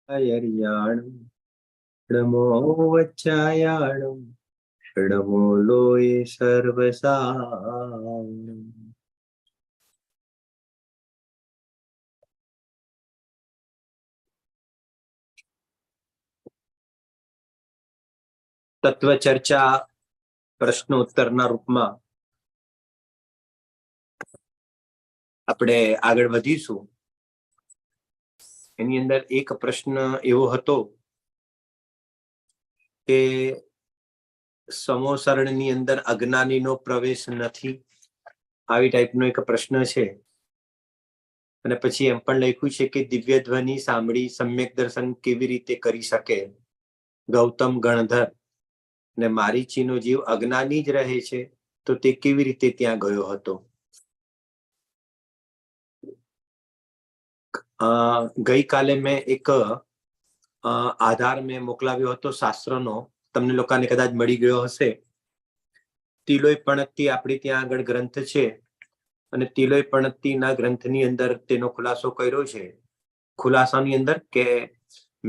અયર્યાણમ નમો વચ્ચાયાણમ નમો લોય સર્વસાણમ. તત્વ ચર્ચા પ્રશ્ન ઉત્તરના રૂપમાં આપણે આગળ વધીશું. એની અંદર એક પ્રશ્ન એવો હતો કે સમોસરણની અંદર અજ્ઞાનીનો પ્રવેશ નથી, આવી ટાઈપનો એક પ્રશ્ન છે. અને પછી એમ પણ લખ્યું છે કે દિવ્ય ધ્વનિ સાંભળી સમ્યક દર્શન કેવી રીતે કરી શકે ગૌતમ ગણધર, ને મારીચીનો જીવ અજ્ઞાની જ રહે છે તો તે કેવી રીતે ત્યાં ગયો હતો. ગઈકાલે મેં એક આધાર મેં મોકલાવ્યો હતો શાસ્ત્રનો, તમને લોકોને કદાચ મળી ગયો હશે. તિલોય પણતિ આપણી ત્યાં આગળ ગ્રંથ છે અને તિલોય પણતિના ગ્રંથની અંદર તેનો ખુલાસો કર્યો છે. ખુલાસાની અંદર કે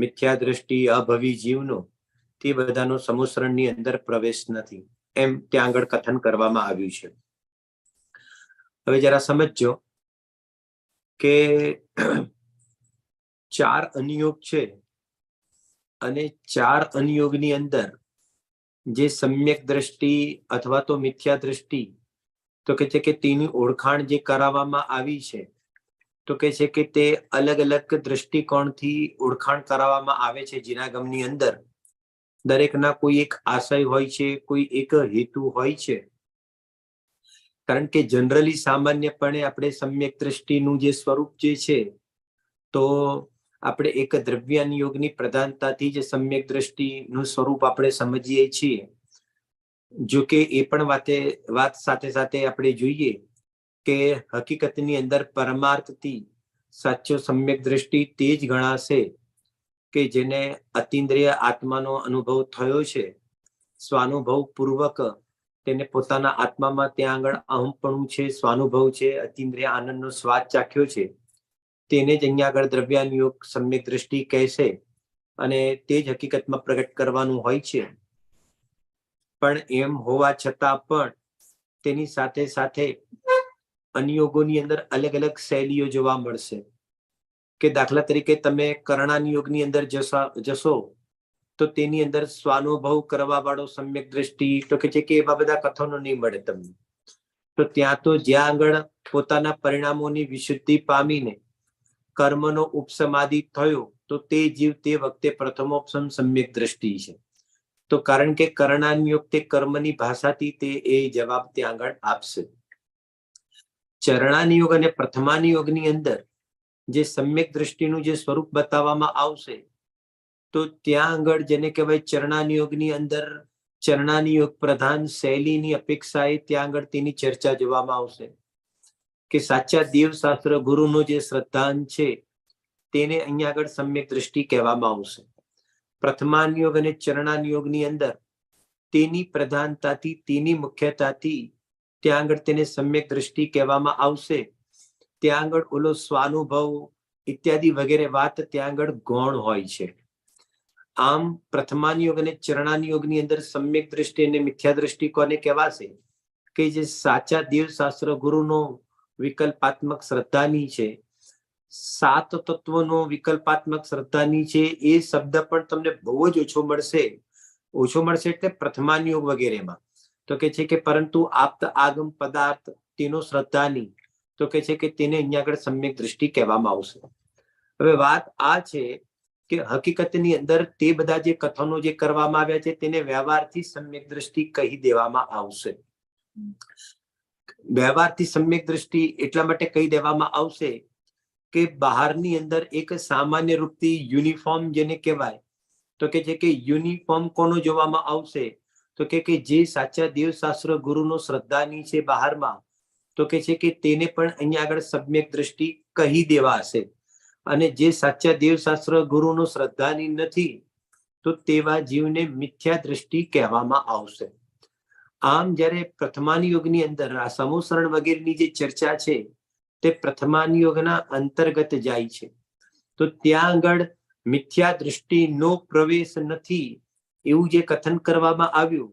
મિથ્યા દ્રષ્ટિ અભવી જીવનો તે બધાનો સમુસરણની અંદર પ્રવેશ નથી, એમ ત્યાં આગળ કથન કરવામાં આવ્યું છે. હવે જરા સમજજો કે 4 અનિયોગ છે અને 4 અનિયોગની અંદર જે સમ્યક દ્રષ્ટિ અથવા તો મિથ્યા દ્રષ્ટિ તો કે છે કે તેની ઓળખાણ જે કરાવવામાં આવી છે તો કે છે કે તે અલગ અલગ દ્રષ્ટિકોણથી ઓળખાણ કરાવવામાં આવે છે. જીનાગમની અંદર દરેકના કોઈ એક આશય હોય છે, કોઈ એક હેતુ હોય છે. કારણ કે જનરલી સામાન્યપણે આપણે સમ્યક દ્રષ્ટિનું જે સ્વરૂપ જે છે તો આપણે એક દ્રવ્યાનુયોગની પ્રધાનતાથી જ સમ્યક દ્રષ્ટિનું સ્વરૂપ આપણે સમજીએ છીએ. જો કે એ પણ વાત સાથે સાથે આપણે જોઈએ કે હકીકતની અંદર પરમાર્થથી સાચો સમ્યક દ્રષ્ટિ તે જ ગણાશે કે જેને અતિન્દ્રિય આત્માનો અનુભવ થયો છે, સ્વાનુભવ પૂર્વક તેને પોતાના આત્મામાં ત્યાં આગળ અહમપણું છે, સ્વાનુભવ છે, અતિન્દ્રિય આનંદનો સ્વાદ ચાખ્યો છે, તેને જ અહીંયા આગળ દ્રવ્યાનુયોગ સમ્યક દ્રષ્ટિ કહેશે અને તે જ હકીકતમાં પ્રગટ કરવાનું હોય છે. પણ એમ હોવા છતાં પણ તેની સાથે સાથે અનિયોગોની અંદર અલગ અલગ શૈલીઓ જોવા મળશે. કે દાખલા તરીકે તમે કરણાનિયોગની અંદર જશો તો તેની અંદર સ્વાનુભવ કરવા વાળો સમ્યક દ્રષ્ટિ તો કે છે કે એવા બધા કથનો નહીં મળે તમને. તો ત્યાં તો જ્યાં આગળ પોતાના પરિણામોની વિશુદ્ધિ પામીને કર્મનો ઉપસમાધિ થયો તો તે જીવ તે વખતે પ્રથમોપસમ સમ્યક દ્રષ્ટિ છે. તો કારણ કે કરણાનિયોગ તે કર્મની ભાષાથી તે એ જવાબ ત્યાં આગળ આપશે. ચરણાનિયોગ અને પ્રથમાનિયોગની અંદર જે સમ્યક દ્રષ્ટિનું જે સ્વરૂપ બતાવવામાં આવશે તો ત્યાં આગળ જેને કહેવાય ચરણાનિયોગની અંદર ચરણાનિયોગ પ્રધાન શૈલીની અપેક્ષાએ ત્યાં આગળ તેની ચર્ચા જોવામાં આવશે કે સાચા દેવશાસ્ત્ર ગુરુનો જે શ્રદ્ધાન છે તેને અહીંયા આગળ સમ્યક દ્રષ્ટિ કહેવામાં આવશે. પ્રથમાનિયોગ અને ચરણાનિયોગની અંદર તેની પ્રધાનતાથી તેની મુખ્યતાથી ત્યાં આગળ તેને સમ્યક દ્રષ્ટિ કહેવામાં આવશે. ત્યાં આગળ ઓલો સ્વાનુભવ ઇત્યાદિ વગેરે વાત ત્યાં આગળ ગૌણ હોય છે. આમ પ્રથમાનિયોગ અને ચરણાનિયોગની અંદર સમ્યક દ્રષ્ટિ અને મિથ્યા દ્રષ્ટિ કોને કહેવાશે કે જે સાચા દેવશાસ્ત્ર ગુરુનો વિકલ્પાત્મક શ્રદ્ધાની છે, 7 તત્વોનો વિકલ્પાત્મક શ્રદ્ધાની છે. એ શબ્દ પણ તમને બહુ જ ઓછો મળશે એટલે પ્રથમાનિયોગ વગેરેમાં તો કે છે કે પરંતુ આપ્ત આગમ પદાર્થ તેનો શ્રદ્ધાની તો કે છે કે તેને અહીંયા આગળ સમ્યક દ્રષ્ટિ કહેવામાં આવશે. હવે વાત આ છે કે હકીકતની અંદર તે બધા જે કથનો જે કરવામાં આવ્યા છે તેને વ્યવહારથી સમ્યક દ્રષ્ટિ કહી દેવામાં આવશે. વ્યવહારથી સમ્યક દ્રષ્ટિ એટલા માટે કહી દેવામાં આવશે કે બહારની અંદર એક સામાન્ય રૂપથી યુનિફોર્મ જેને કહેવાય તો કે છે કે યુનિફોર્મ કોનો જોવામાં આવશે તો કે જે સાચા દેવશાસ્ત્ર ગુરુનો શ્રદ્ધાની છે બહારમાં તો કે છે કે તેને પણ અહીંયા આગળ સમ્યક દ્રષ્ટિ કહી દેવાશે. અને જે સાચા દેવશાસ્ત્ર ગુરુનો શ્રદ્ધાની નથી તો તેવા જીવને મિથ્યા દ્રષ્ટિ કહેવામાં આવશે. આમ જ્યારે પ્રથમાનિયોગની અંદર આ સમુસરણ વગેરેની જે ચર્ચા છે તે પ્રથમાનિયોગના અંતર્ગત જાય છે. તો ત્યાં આગળ મિથ્યા દ્રષ્ટિનો પ્રવેશ નથી એવું જે કથન કરવામાં આવ્યું,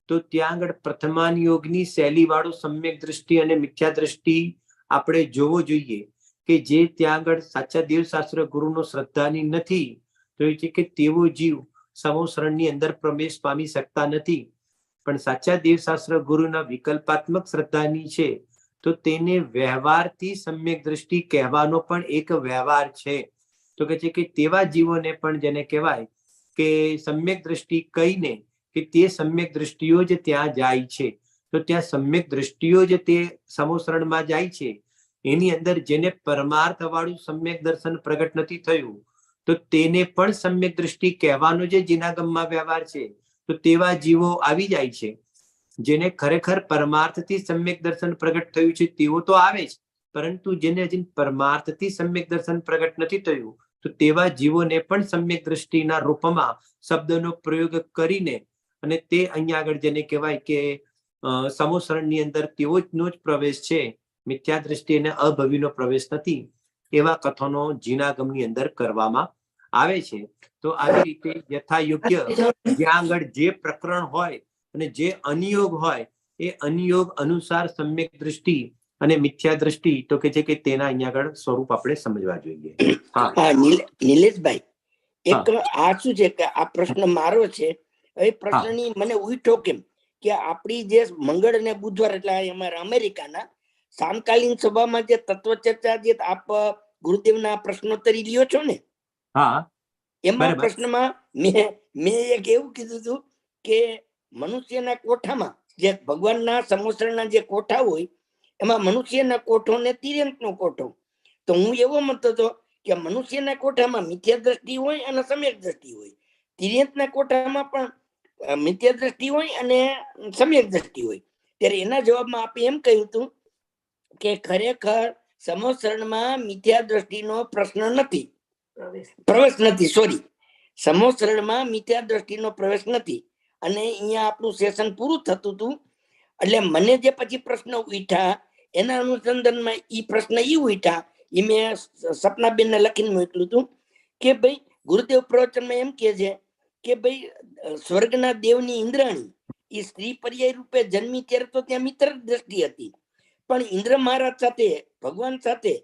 તો ત્યાં આગળ પ્રથમાન યોગની શૈલી વાળો સમ્યક દ્રષ્ટિ અને મિથ્યા દ્રષ્ટિ આપણે જોવો જોઈએ કે જે ત્યાં આગળ સાચા દેવશાસ્ત્ર ગુરુનો શ્રદ્ધાની નથી, તો એ છે કે તેવો જીવ સમોસરણની અંદર પ્રવેશ પામી શકતા નથી. પણ સાચા દેવશાસ્ત્ર ગુરુના વિકલ્પાત્મક શ્રદ્ધાની છે, તો તેને વ્યવહારથી સમ્યક દ્રષ્ટિ કહેવાનો પણ એક વ્યવહાર છે. તો કે છે કે તેવા જીવોને પણ જેને કહેવાય કે સમ્યક દ્રષ્ટિ કહીને કે તે સમ્યક દ્રષ્ટિઓ જ ત્યાં જાય છે. તો ત્યાં સમ્યક દ્રષ્ટિઓ જ તે સમોસરણમાં જાય છે. એની અંદર જેને પરમાર્થ વાળું સમ્યક દર્શન પ્રગટ નથી થયું, તો તેને પણ સમ્યક દ્રષ્ટિ કહેવાનો જે જીનાગમમાં વ્યવહાર છે, તો તેવા જીવો આવી જાય છે. જેને ખરેખર પરમાર્થથી સમ્યક દર્શન પ્રગટ થયું છે તેઓ તો આવે જ, પરંતુ જેને હજી પરમાર્થથી સમ્યક દર્શન પ્રગટ નથી થયું, તો તેવા જીવોને પણ સમ્યક દ્રષ્ટિના રૂપમાં શબ્દનો પ્રયોગ કરીને અને તે અહીંયા આગળ જેને કહેવાય કે સમોસરણની અંદર તેવો જનો જ પ્રવેશ છે, મિથ્યા દ્રષ્ટિ અને અભવિનો પ્રવેશ નથી, એવા કથનો જીનાગમની અંદર કરવામાં આવે છે. તો આવી રીતે યથા યોગ્ય જ્યાં આગળ જે પ્રકરણ હોય અને જે અનિયોગ હોય એ અનિયોગ અનુસાર સમ્યક દ્રષ્ટિ અને મિથ્યા દ્રષ્ટિ તો કે છે કે તેના અહીંયા આગળ સ્વરૂપ આપણે સમજવા જોઈએ. હા નિલેશભાઈ, એક આ શું છે કે આ પ્રશ્ન મારો છે, એ પ્રશ્નની મને ઉઠો કેમ કે આપણી જે મંગળ અને બુધવાર એટલે અમારા અમેરિકાના સમકાલીન સભામાં જે તત્વ ચર્ચા જે આપ ગુરુદેવના પ્રશ્નોત્તરી લ્યો છો ને, એમાં પ્રશ્નમાં મેં એક એવું કીધું હતું કે મનુષ્યના કોઠામાં જે ભગવાનના સમોસરના જે કોઠા હોય એમાં મનુષ્યના કોઠો ને તિર્યંતનો કોઠો, તો હું એવો મતો હતો કે મનુષ્યના કોઠામાં મિથ્યા દ્રષ્ટિ હોય અને સમ્યક દ્રષ્ટિ હોય, તિર્યંતના કોઠામાં પણ મિથ્યા દ્રષ્ટિ હોય અને સમ્યક દ્રષ્ટિ હોય. ત્યારે એના જવાબમાં આપે એમ કહ્યું હતું કે ખરેખર સમોસરણમાં મિથ્યા દ્રષ્ટિનો પ્રશ્ન નથી, પ્રવેશ નથી, સોરી, સમોસરણમાં મિથ્યા દ્રષ્ટિનો પ્રવેશ નથી. અને અહીંયા આપણું સેશન પૂરું થતું હતું એટલે મને જે પછી પ્રશ્ન ઉઠ્યા એના અનુસંધાનમાં ઈ પ્રશ્ન ઈ ઉઠ્યા, એ મેં સપનાબેનને લખીને મોકલ્યું હતું કે ભાઈ ગુરુદેવ પ્રવચનમાં એમ કે છે કે ભાઈ સ્વર્ગના દેવની ઇન્દ્રાણી એ સ્ત્રી પર્યાય રૂપે જન્મી ત્યારે તો ત્યાં મિત્ર દ્રષ્ટિ હતી, પણ ઇન્દ્ર મહારાજ સાથે ભગવાન સાથે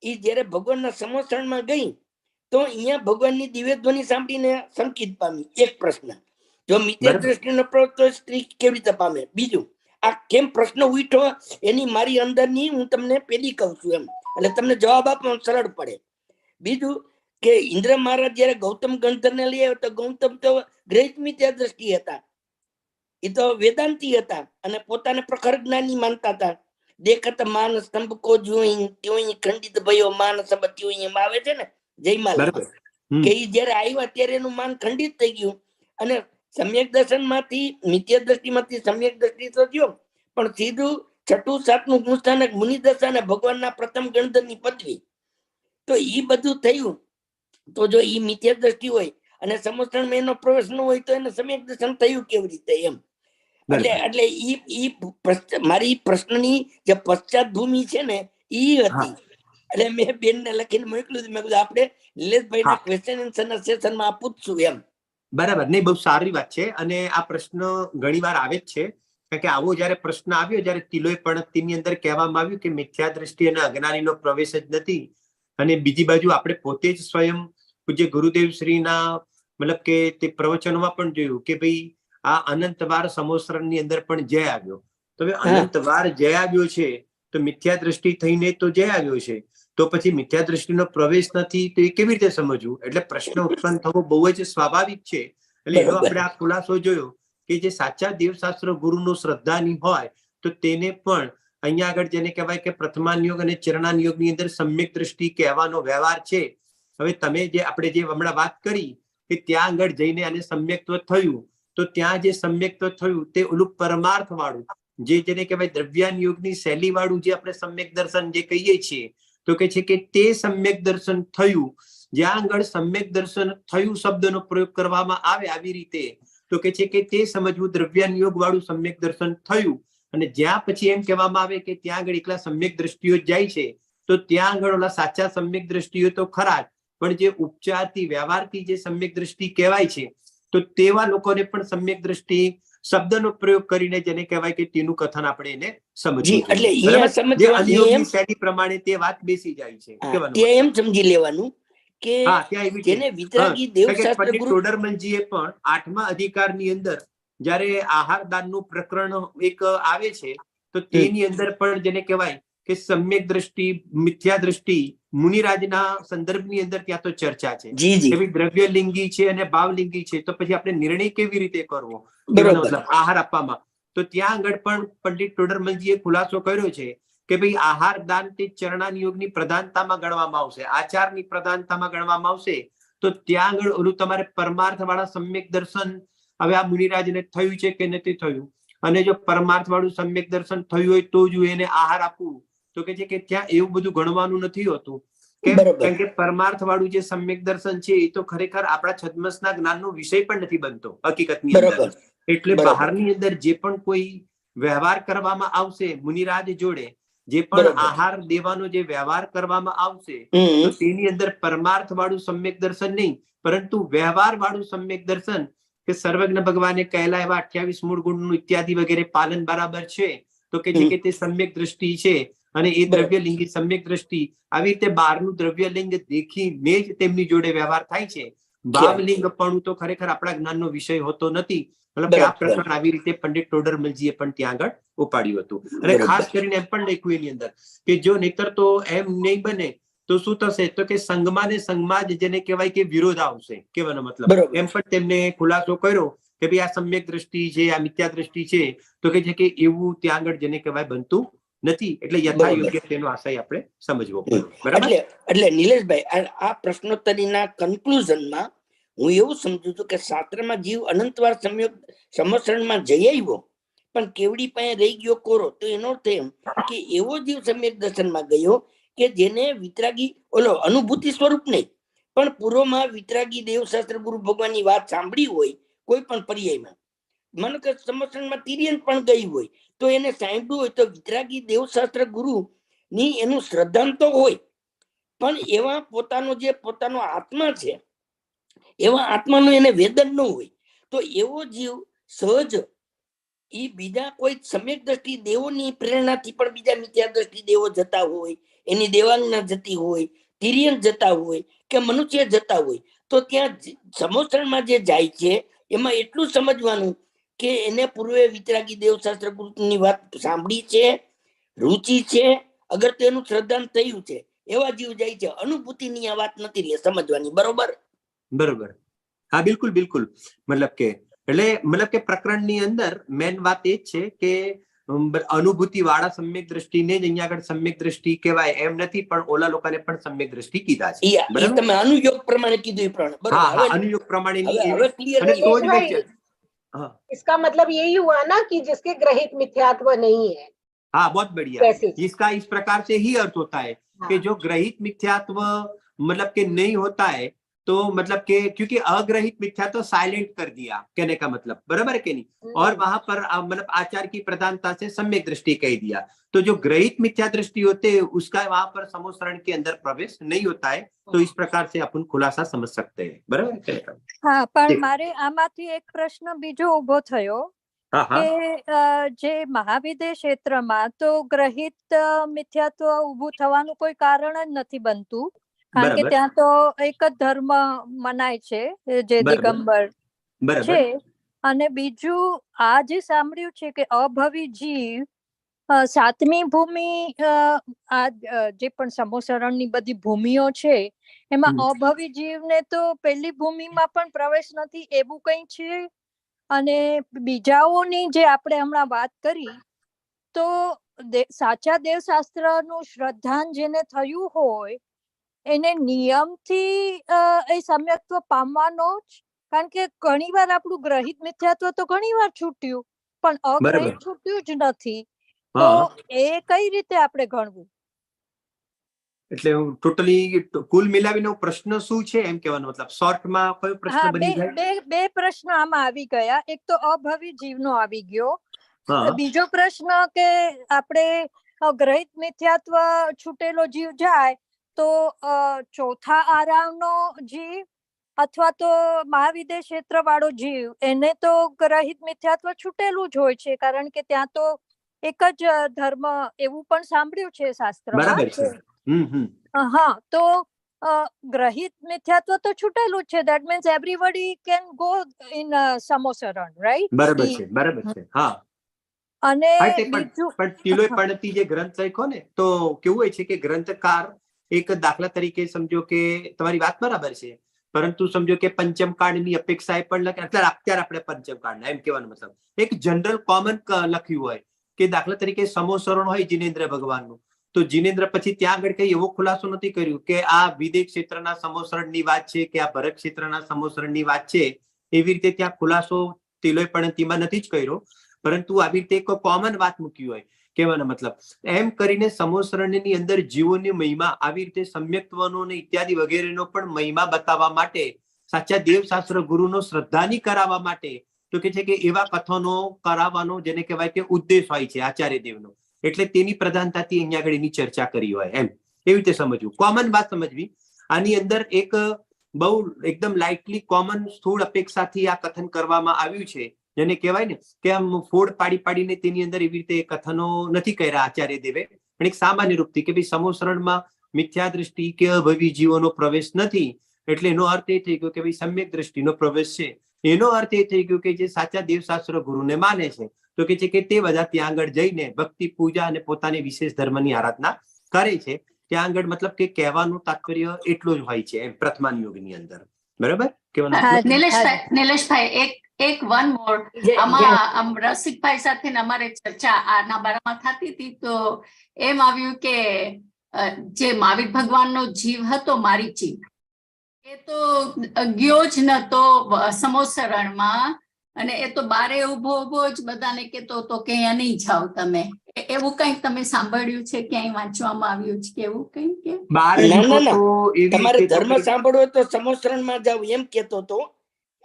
એ જયારે ભગવાનના સમોસરણમાં ગઈ તો અહીંયા ભગવાનની દિવ્ય ધ્વનિ સાંભળીને સંકિત પામી. એક પ્રશ્ન, જો મિથ્યા દ્રષ્ટિનો પ્રવૃત્તિ તો સ્ત્રી કેવી રીતે પામે? બીજું, આ કેમ પ્રશ્ન ઉઠ્યો એની મારી અંદરની હું તમને પેલી કહું છું એમ, એટલે તમને જવાબ આપવાનો સરળ પડે. બીજું કે ઇન્દ્ર મહારાજ જયારે ગૌતમ ગણધરને લઈ આવ્યો તો ગૌતમ તો ગ્રેટ મિથ્યા દ્રષ્ટિ હતા, એ તો વેદાંતી હતા અને પોતાને પ્રખર જ્ઞાની માનતા હતા. દેખત માન સ્તંભ કો જોઈ ત્યોય ખંડિત ભયો માન સબ ત્યોય એમ આવે છે ને જયમાલ, કે ઈ જયારે આવ્યા ત્યારે એનું માન ખંડિત થઈ ગયું અને સમ્યક દર્શન માંથી મિથ્યા દ્રષ્ટિ માંથી સમ્યક દ્રષ્ટિ તો થયો, પણ સીધું છઠ્ઠું સાતમું ગુણસ્થાનક મુનિ દશા અને ભગવાનના પ્રથમ ગણધર ની પદવી, તો ઈ બધું થયું. તો જો ઈ મિથ્યા દ્રષ્ટિ હોય અને સમોસરણમાં એનો પ્રવેશ ન હોય તો એને સમ્યક દર્શન થયું કેવી રીતે એમ? એટલે ઈ મારી પ્રશ્નની જે પશ્ચાત ભૂમિ છે ને ઈ હતી, એટલે મેં બેનને લખીને મોકલ્યું. મેં કીધું આપણે નિલેશભાઈના ક્વેશ્ચન આન્સરના સેશનમાં આ પૂછશું એમ. બરાબર, નહીં, બહુ સારી વાત છે. અને આ પ્રશ્ન ઘણી વાર આવે જ છે, કારણ કે આવો જયારે પ્રશ્ન આવ્યો જયારે તિલોય પણતિની અંદર કહેવામાં આવ્યું કે મિથ્યા દ્રષ્ટિ અને અજ્ઞાનીનો પ્રવેશ જ નથી, અને બીજી બાજુ આપણે પોતે જ સ્વયં પૂજ્ય ગુરુદેવ શ્રીના મતલબ કે તે પ્રવચનોમાં પણ જોયું કે ભાઈ આ અનંતવાર સમોસરણની અંદર પણ જય આવ્યો. તો અનંતવાર જય આવ્યો છે તો મિથ્યા દ્રષ્ટિ થઈને તો જય આવ્યો છે, તો પછી મિથ્યા દ્રષ્ટિનો પ્રવેશ નથી તો એ કેવી રીતે સમજવું? એટલે પ્રશ્ન ઉત્પન્ન થવો બહુ જ સ્વાભાવિક છે. એટલે એનો આપણે આ ખુલાસો જોયો કે જે સાચા દેવશાસ્ત્ર ગુરુનું શ્રદ્ધાની હોય તો તેને પણ અહીંયા આગળ જેને કહેવાય કે પ્રથમાનિયોગ અને ચરણાનિયોગની અંદર સમ્યક દ્રષ્ટિ કહેવાનો વ્યવહાર છે. હવે તમે જે આપણે જે હમણાં વાત કરી કે ત્યાં આગળ જઈને આને સમ્યક્ત્વ થયું, તો ત્યાં જે સમ્યક્ત્વ થયું તે ઓલું પરમાર્થ વાળું જે જેને કહેવાય દ્રવ્યાનિયોગની શૈલી વાળું જે આપણે સમ્યક દર્શન જે કહીએ છીએ, તો કે છે કે તે સમ્યક દર્શન થયું. જ્યાં આગળ સમ્યક દર્શન થયું શબ્દનો પ્રયોગ કરવામાં આવે આવી રીતે, તો કે છે કે તે સમજવું દ્રવ્યાનિયોગ વાળું સમ્યક દર્શન થયું. અને જ્યાં પછી એમ કહેવામાં આવે કે ત્યાં આગળ એકલા સમ્યક દ્રષ્ટિઓ જાય છે, તો ત્યાં આગળ ઓલા સાચા સમ્યક દ્રષ્ટિઓ તો ખરા જ, પણ જે ઉપચારથી વ્યવહારથી જે સમ્યક દ્રષ્ટિ કહેવાય છે, તો તેવા લોકોને પણ સમ્યક દ્રષ્ટિ શબ્દનો પ્રયોગ કરીને જેને કહેવાય કે તેનું કથન આપણે એને જી સમજવું એટલે જોઈએ. અહીંયા બરાબર? જે સમજવા અનિયોગની શૈલી પ્રમાણે તે વાત બેસી જાય છે. કહેવાનો ત્યાં એમ મતલબ. સમજી લેવાનું કે હા, ત્યાં એવી જેને વિતરાગી દેવશાસ્ત્ર પંડિત ગુરુ ટોડરમલજીએ પણ 8મા અધિકારની અંદર જ્યારે આહાર દાનનું પ્રકરણ એક આવે છે, તો તેની અંદર પણ જેને કહેવાય કે સમ્યક દ્રષ્ટિ, મિથ્યા દ્રષ્ટિ, મુનિરાજના સંદર્ભની અંદર ત્યાં તો ચર્ચા છે જી જી કે ભાઈ દ્રવ્યલિંગી છે અને ભાવલિંગી છે, તો પછી આપણે નિર્ણય કેવી રીતે કરવો, બરોબર મતલબ આહાર આપવામાં. તો ત્યાં આગળ પણ પંડિત ટોડરમલજીએ ખુલાસો કર્યો છે કે ભાઈ આહાર દાન તે ચરણાનિયોગની પ્રધાનતામાં ગણવામાં આવશે, આચારની પ્રધાનતામાં ગણવામાં આવશે. તો ત્યાં આગળ ઓલું તમારે પરમાર્થ વાળા સમ્યક દર્શન, હવે આ મુનિરાજને થયું છે કે નથી થયું, અને જો પરમાર્થ વાળું સમ્યક દર્શન થયું હોય તો જ એને આહાર આપવું, તો કે છે કે ત્યાં એવું બધું ગણવાનું નથી હોતું. કેમ? કારણ કે પરમાર્થ વાળું જે સમ્યક દર્શન છે એ તો ખરેખર આપણા છદ્મસના જ્ઞાનનો વિષય પણ નથી બનતો હકીકતની અંદર. એટલે બહારની અંદર જે પણ કોઈ વ્યવહાર કરવામાં આવશે મુનિરાજ જોડે, જે પણ આહાર દેવાનો જે વ્યવહાર કરવામાં આવશે, તો તેની અંદર પરમાર્થ વાળું સમ્યક દર્શન નહીં, પરંતુ વ્યવહાર વાળું સમ્યક દર્શન, કે સર્વજ્ઞ ભગવાને કહેલા એવા 28 મૂળ ગુણનું ઇત્યાદિ વગેરે પાલન બરાબર છે, તો કે છે કે તે સમ્યક દ્રષ્ટિ છે. અને એ દ્રવ્યલિંગી સમ્યક દ્રષ્ટિ, આવી રીતે બહારનું દ્રવ્યલિંગ દેખીને જ તેમની જોડે વ્યવહાર થાય છે. ભાવલિંગ પણ તો ખરેખર આપણા જ્ઞાનનો વિષય હોતો નથી. મતલબ કે આ પ્રકરણ આવી રીતે પંડિત ટોડરમલજીએ પણ ત્યાં આગળ ઉપાડ્યું હતું. અને ખાસ કરીને એમ પણ લખ્યું એની અંદર કે જો નહીતર તો એમ નહીં બને તો શું થશે, તો કે સંઘમાં ને સંઘમાં જ જેને કહેવાય કે વિરોધ આવશે. કહેવાનો મતલબ એમ પણ તેમને ખુલાસો કર્યો કે ભાઈ આ સમ્યક દ્રષ્ટિ છે, આ મિથ્યા દ્રષ્ટિ છે, તો કે છે કે એવું ત્યાં આગળ જેને કહેવાય બનતું નથી. એટલે યથાયોગ્ય તેનો આશય આપણે સમજવો પડે. બરાબર? એટલે નિલેશભાઈ, આ પ્રશ્નોત્તરીના કન્ક્લુઝનમાં હું એવું સમજુ છું કે શાસ્ત્રમાં જીવ અનંતવાર સમસરણમાં જઈ આવ્યો પણ કેવડી પાસે રહી ગયો કોરો. તો એનો અર્થ એમ કે એવો જીવ સમ્યક દર્શનમાં ગયો કે જેને વિતરાગી અનુભૂતિ સ્વરૂપ નહીં, પણ પૂર્વમાં વિતરાગી દેવશાસ્ત્ર ગુરુ ભગવાનની વાત સાંભળી હોય કોઈ પણ પર્યાયમાં, મને કે સમસરણમાં તિર્યન પણ ગઈ હોય, તો એને સાંભળ્યું હોય તો વિતરાગી દેવશાસ્ત્ર ગુરુ ની એનું શ્રદ્ધાંત તો હોય, પણ એવા પોતાનો આત્મા છે, એવા આત્માનું એને વેદન ન હોય. તો એવો જીવ સહજ એ બીજા કોઈ સમ્યક દ્રષ્ટિ દેવોની પ્રેરણાથી પણ બીજા મિથ્યા દ્રષ્ટિ દેવો જતા હોય, એની દેવાંગના જતી હોય, તિર્યન જતા હોય કે મનુષ્ય જતા હોય, તો ત્યાં સમોસરણમાં જે જાય છે એમાં એટલું સમજવાનું કે એને પૂર્વે વિતરાગી દેવશાસ્ત્ર ગુરુની વાત સાંભળી છે, રુચિ છે, અગર તેનું શ્રદ્ધાન થયું છે, એવા જીવ જાય છે. અનુભૂતિની આ વાત નથી સમજવાની. બરોબર? બરોબર. હા, બિલકુલ બિલકુલ. મતલબ કે પ્રકરણની અંદર મેન વાત એ જ છે કે અનુભૂતિ વાળા સમ્યક દ્રષ્ટિને જ અહીંયા આગળ સમ્યક દ્રષ્ટિ કહેવાય એમ નથી, પણ ઓલા લોકોને પણ સમ્યક દ્રષ્ટિ કીધા છે. બરાબર? તમે અનુયોગ પ્રમાણે કીધું એ પ્રમાણે. બરાબર. અનુયોગ પ્રમાણેની હવે ક્લિયર અને તો જ भाई, इसका मतलब यही हुआ ना कि जिसके ग्रहित मिथ्यात्व नहीं है. हाँ, बहुत बढ़िया. इसका इस प्रकार से ही अर्थ होता है कि जो ग्रहित मिथ्यात्व मतलब के नहीं होता है, तो मतलब के क्योंकि अग्रहित मिथ्यात्व साइलेंट कर दिया, कहने का मतलब. बराबर है कि नहीं? और वहां पर मतलब आचार की प्रधानता से सम्यक दृष्टि कह दिया. तो जो ग्रहित मिथ्या दृष्टि होते हैं उसका वहां पर समोसरण के अंदर प्रवेश नहीं होता है. तो इस प्रकार से अपन खुलासा समझ सकते हैं. बराबर? હા, પણ મારે આમાંથી એક પ્રશ્ન બીજો ઉભો થયો કે જે મહાવિદ્ય ક્ષેત્રમાં તો ગ્રહિત મિથ્યાત્વ ઉભું થવાનું કોઈ કારણ જ નથી બનતું, કારણ કે ત્યાં તો એક જ ધર્મ મનાય છે જે દિગંબર છે. અને બીજું આ જે સાંભળ્યું છે કે અભવી જીવ સાતમી ભૂમિ, આ જે પણ સમોસરણની બધી ભૂમિઓ છે એમાં અભવી જીવને તો પહેલી ભૂમિમાં પણ પ્રવેશ નથી, એવું કંઈ છે. અને બીજાઓની જે આપણે હમણાં વાત કરી, તો સાચા દેવશાસ્ત્રનું શ્રદ્ધાન જેને થયું હોય એને નિયમથી એ સમ્યક્ત્વ પામવાનો જ, કારણ કે ઘણી વાર આપણું ગ્રહિત મિથ્યાત્વ તો ઘણી વાર છૂટ્યું પણ અગ્રહિત છૂટ્યું જ નથી. તો એ કઈ રીતે આપણે ગણવું? એટલે ટોટલી કુલ મિલાવીનો પ્રશ્ન શું છે એમ કહેવાનો મતલબ શોર્ટમાં કયો પ્રશ્ન બની જાય? બે પ્રશ્ન આમાં આવી ગયા. એક તો અભવી જીવનો આવી ગયો, બીજો પ્રશ્ન કે આપણે ગ્રહિત મિથ્યાત્વ છૂટેલો જીવ જાય તો ચોથા આરામનો જીવ અથવા તો મહાવિદેશ ક્ષેત્ર વાળો જીવ એને તો ગ્રહિત મિથ્યાત્વ છૂટેલું જ હોય છે, કારણ કે ત્યાં તો એક જ ધર્મ એવું પણ સાંભળ્યું છે શાસ્ત્રમાં. બરાબર છે. હા, તો ગ્રહિત મિથ્યાત્વ તો છૂટેલું જ છે. That means everybody can go in Samavasarana, right? બરાબર છે, બરાબર છે. હા. અને પણ તિલોય પણતી જે ગ્રંથ લખ્યો ને, તો કેવું હોય છે કે ગ્રંથકાર એક દાખલા તરીકે સમજો કે તમારી વાત બરાબર છે, પરંતુ સમજો કે પંચમ કાળની અપેક્ષા એ પણ લખે. અત્યારે આપણે પંચમ કાળના એમ કહેવાનો મતલબ એક જનરલ કોમન લખ્યું હોય કે દાખલા તરીકે સમોસરણ હોય જીનેન્દ્ર ભગવાનનું, તો જીનેન્દ્ર પછી ત્યાં આગળ કઈ એવો ખુલાસો નથી કર્યું કે આ વિદેશ ક્ષેત્રના સમોસરણની વાત છે કે આ ભરત ક્ષેત્રના સમોસરણની વાત છે. એવી રીતે ત્યાં ખુલાસો તિલોય પણતીમાં નથી જ કર્યો, પરંતુ આવી રીતે એક કોમન વાત મૂકી હોય. કહેવાનો મતલબ એમ કરીને સમોસરણની અંદર જીવોની મહિમા આવી રીતે સમ્યક્ત્વનો અને ઇત્યાદિ વગેરેનો પણ મહિમા બતાવવા માટે, સાચા દેવશાસ્ત્ર ગુરુનો શ્રદ્ધાની કરાવવા માટે, તો કે છે કે એવા કથનો કરાવવાનો જેને કહેવાય કે ઉદ્દેશ હોય છે આચાર્ય દેવનો. એટલે તેની પ્રધાનતાથી અહીંયા આગળ એની ચર્ચા કરી હોય એમ, એવી રીતે સમજવું, કોમન વાત સમજવી. આની અંદર એક બહુ એકદમ લાઇટલી કોમન સ્થૂળ અપેક્ષાથી આ કથન કરવામાં આવ્યું છે, જેને કહેવાય ને કે આમ ફોડ પાડીને તેની અંદર એવી રીતે કથનો નથી કર્યા આચાર્ય દેવે, પણ એક સામાન્ય રૂપથી કે ભાઈ સમોસરણમાં મિથ્યા દ્રષ્ટિ કે અભવી જીવોનો પ્રવેશ નથી, એટલે એનો અર્થ એ થઈ ગયો કે ભાઈ સમ્યક દ્રષ્ટિનો પ્રવેશ છે. એનો અર્થ એ થઈ ગયો કે જે સાચા દેવશાસ્ત્ર ગુરુને માને છે, તો કે છે કે તે બધા ત્યાં આગળ જઈને ભક્તિ પૂજા અને પોતાની વિશેષ ધર્મની આરાધના કરે છે. ત્યાં આગળ મતલબ કે કહેવાનું તાત્પર્ય એટલું જ હોય છે એમ પ્રથમાન યુગની અંદર. બરાબર? નિલેશભાઈ એક વન મોર, આમાં રસિકભાઈ સાથે અમારે ચર્ચા આના બારામાં થતી હતી, તો એમ આવ્યું કે જે મહાવીર ભગવાનનો જીવ હતો મારીચી, એ તો ગયો જ નતો સમોસરણમાં, અને એ તો બારે ઉભો જ બધાને કેતો હતો કે અહીંયા નહીં જાઓ તમે. એવું કંઈક તમે સાંભળ્યું છે, ક્યાંય વાંચવામાં આવ્યું છે કે એવું કંઈક? તમારે ધર્મ સાંભળવો તો સમોસરણમાં જાવ એમ કેતો હતો.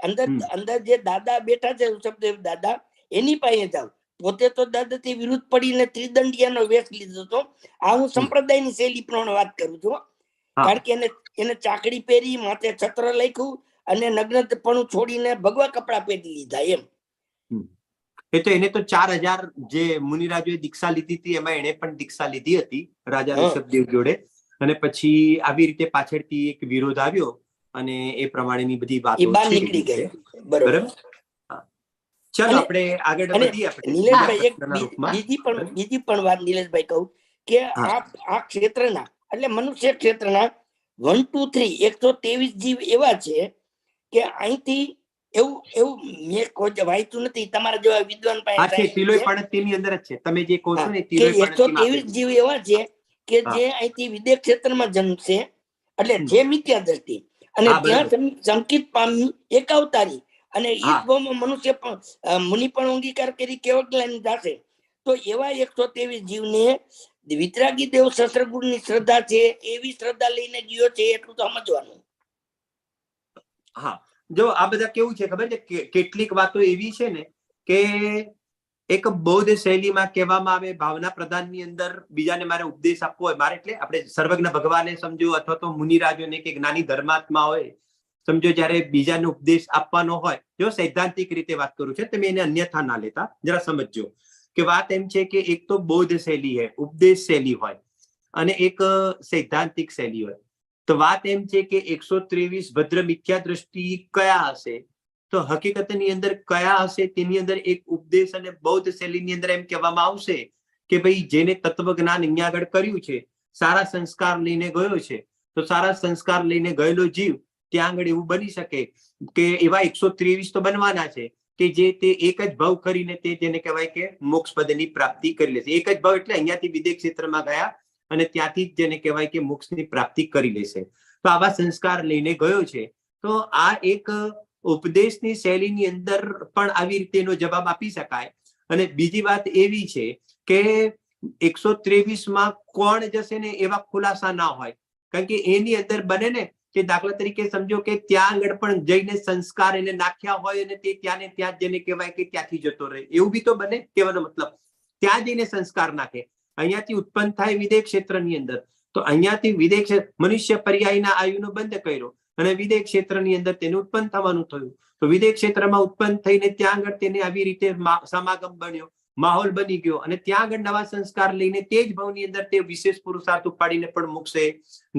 અંદર જે દાદા બેઠા છે ઋષભદેવ દાદા, એની પાસે જાવ. પોતે તો દાદાથી વિરુદ્ધ પડીને ત્રિદંડિયાનો વેશ લીધો હતો. આ હું સંપ્રદાયની શૈલી પ્રમાણે વાત કરું છું, કારણ કે એને ચાકડી પહેરી, માથે છત્ર લખ્યું અને નગ્નપણું છોડીને ભગવા કપડા પહેરી લીધા એમ. એ તો એને તો 4000 જે મુનિરાજોએ દીક્ષા લીધી હતી એમાં એને પણ દીક્ષા લીધી હતી રાજા ઋષભદેવ જોડે, અને પછી આવી રીતે પાછળથી એક વિરોધ આવ્યો અને એ પ્રમાણેની બધી વાતો નીકળી ગઈ. બરાબર. ચાલો આપણે આગળ વધીએ. નિલેશભાઈ બીજી પણ વાત નિલેશભાઈ કહું કે આ ક્ષેત્રના એટલે મનુષ્ય ક્ષેત્રના 1 2 3 123 જીવ એવા છે કે અહીંથી એવું મેં કોઈ વાંચ્યું નથી, તમારા જેવા વિદ્વાન પાસે તિલોય પણતીની અંદર જ છે. તમે જે કહો છો ને 123 જીવ એવા છે કે જે અહીંથી વિદેશ ક્ષેત્રમાં જન્મશે, એટલે જે મિથ્યા દ્રષ્ટિ, અને ત્યાં સંકિત પામી એક અવતારી, અને ઈ ભાવમાં મનુષ્ય પણ મુનિ પણ અંગીકાર કરી કેવળ જ્ઞાન થશે. તો એવા 123 જીવને વિતરાગી દેવ શસ્ત્રગુરુની શ્રદ્ધા છે, એવી શ્રદ્ધા લઈને ગયો છે, એટલું તો સમજવાનું. હા, જો આ બધા કેવું છે ખબર છે, કેટલીક વાતો એવી છે ને કે એક બૌદ્ધ શૈલીમાં કહેવામાં આવે, ભાવના પ્રધાનની અંદર બીજાને મારે ઉપદેશ આપવો હોય, મારે એટલે આપણે સર્વજ્ઞ ભગવાને સમજો અથવા તો મુનિરાજોને કે જ્ઞાની ધર્માત્મા હોય સમજો, જયારે બીજાને ઉપદેશ આપવાનો હોય, જો સૈદ્ધાંતિક રીતે વાત કરું છું, તમે એને અન્યથા ના લેતા, જરા સમજજો કે વાત એમ છે કે એક તો બૌદ્ધ શૈલી હોય, ઉપદેશ શૈલી હોય, અને એક સૈદ્ધાંતિક શૈલી હોય. તો વાત એમ છે કે 123 ભદ્ર મિથ્યા દ્રષ્ટિ કયા હશે, તો હકીકતની અંદર કયા હશે તેની અંદર એક ઉપદેશ અને બૌદ્ધ શૈલીની અંદર એમ કહેવામાં આવશે કે ભાઈ જેને તત્વજ્ઞાન અહીંયા આગળ કર્યું છે, સારા સંસ્કાર લઈને ગયો છે, તો સારા સંસ્કાર લઈને ગયેલો જીવ ત્યાં આગળ એવું બની શકે કે એવા 123 તો બનવાના છે કે જે તે એક જ ભાવ કરીને તે જેને કહેવાય કે મોક્ષ પદની પ્રાપ્તિ કરી લેશે. એક જ ભાવ એટલે અહીંયાથી વિદેશ ક્ષેત્રમાં ગયા અને ત્યાંથી જ જેને કહેવાય કે મોક્ષની પ્રાપ્તિ કરી લેશે. તો આવા સંસ્કાર લઈને ગયો છે. તો આ એક ઉપદેશની શૈલીની અંદર પણ આવી રીતે એનો જવાબ આપી શકાય. અને બીજી વાત એવી છે કે 123 કોણ જશે ને એવા ખુલાસા ના હોય, કારણ કે એની અંદર બને ને કે દાખલા તરીકે સમજો કે ત્યાં આગળ પણ જઈને સંસ્કાર એને નાખ્યા હોય અને તે ત્યાં ને ત્યાં જેને કહેવાય કે ત્યાંથી જતો રહે, એવું બી તો બને. કહેવાનો મતલબ ત્યાં જઈને સંસ્કાર નાખે, અહીંયાથી ઉત્પન્ન થાય વિદેશ ક્ષેત્રની અંદર, તો અહીંયાથી વિદેહ મનુષ્ય પર્યાયના આયુનો બંધ કર્યો અને વિદેહ ક્ષેત્રની અંદર તેને ઉત્પન્ન થવાનું થયું. તો વિદેહ ક્ષેત્રમાં ઉત્પન્ન થઈને ત્યાં આગળ તેને આવી રીતે સમાગમ બન્યો, માહોલ બની ગયો અને ત્યાં આગળ નવા સંસ્કાર લઈને તે જ ભાવની અંદર તે વિશેષ પુરુષાર્થ ઉપાડીને પણ મોક્ષે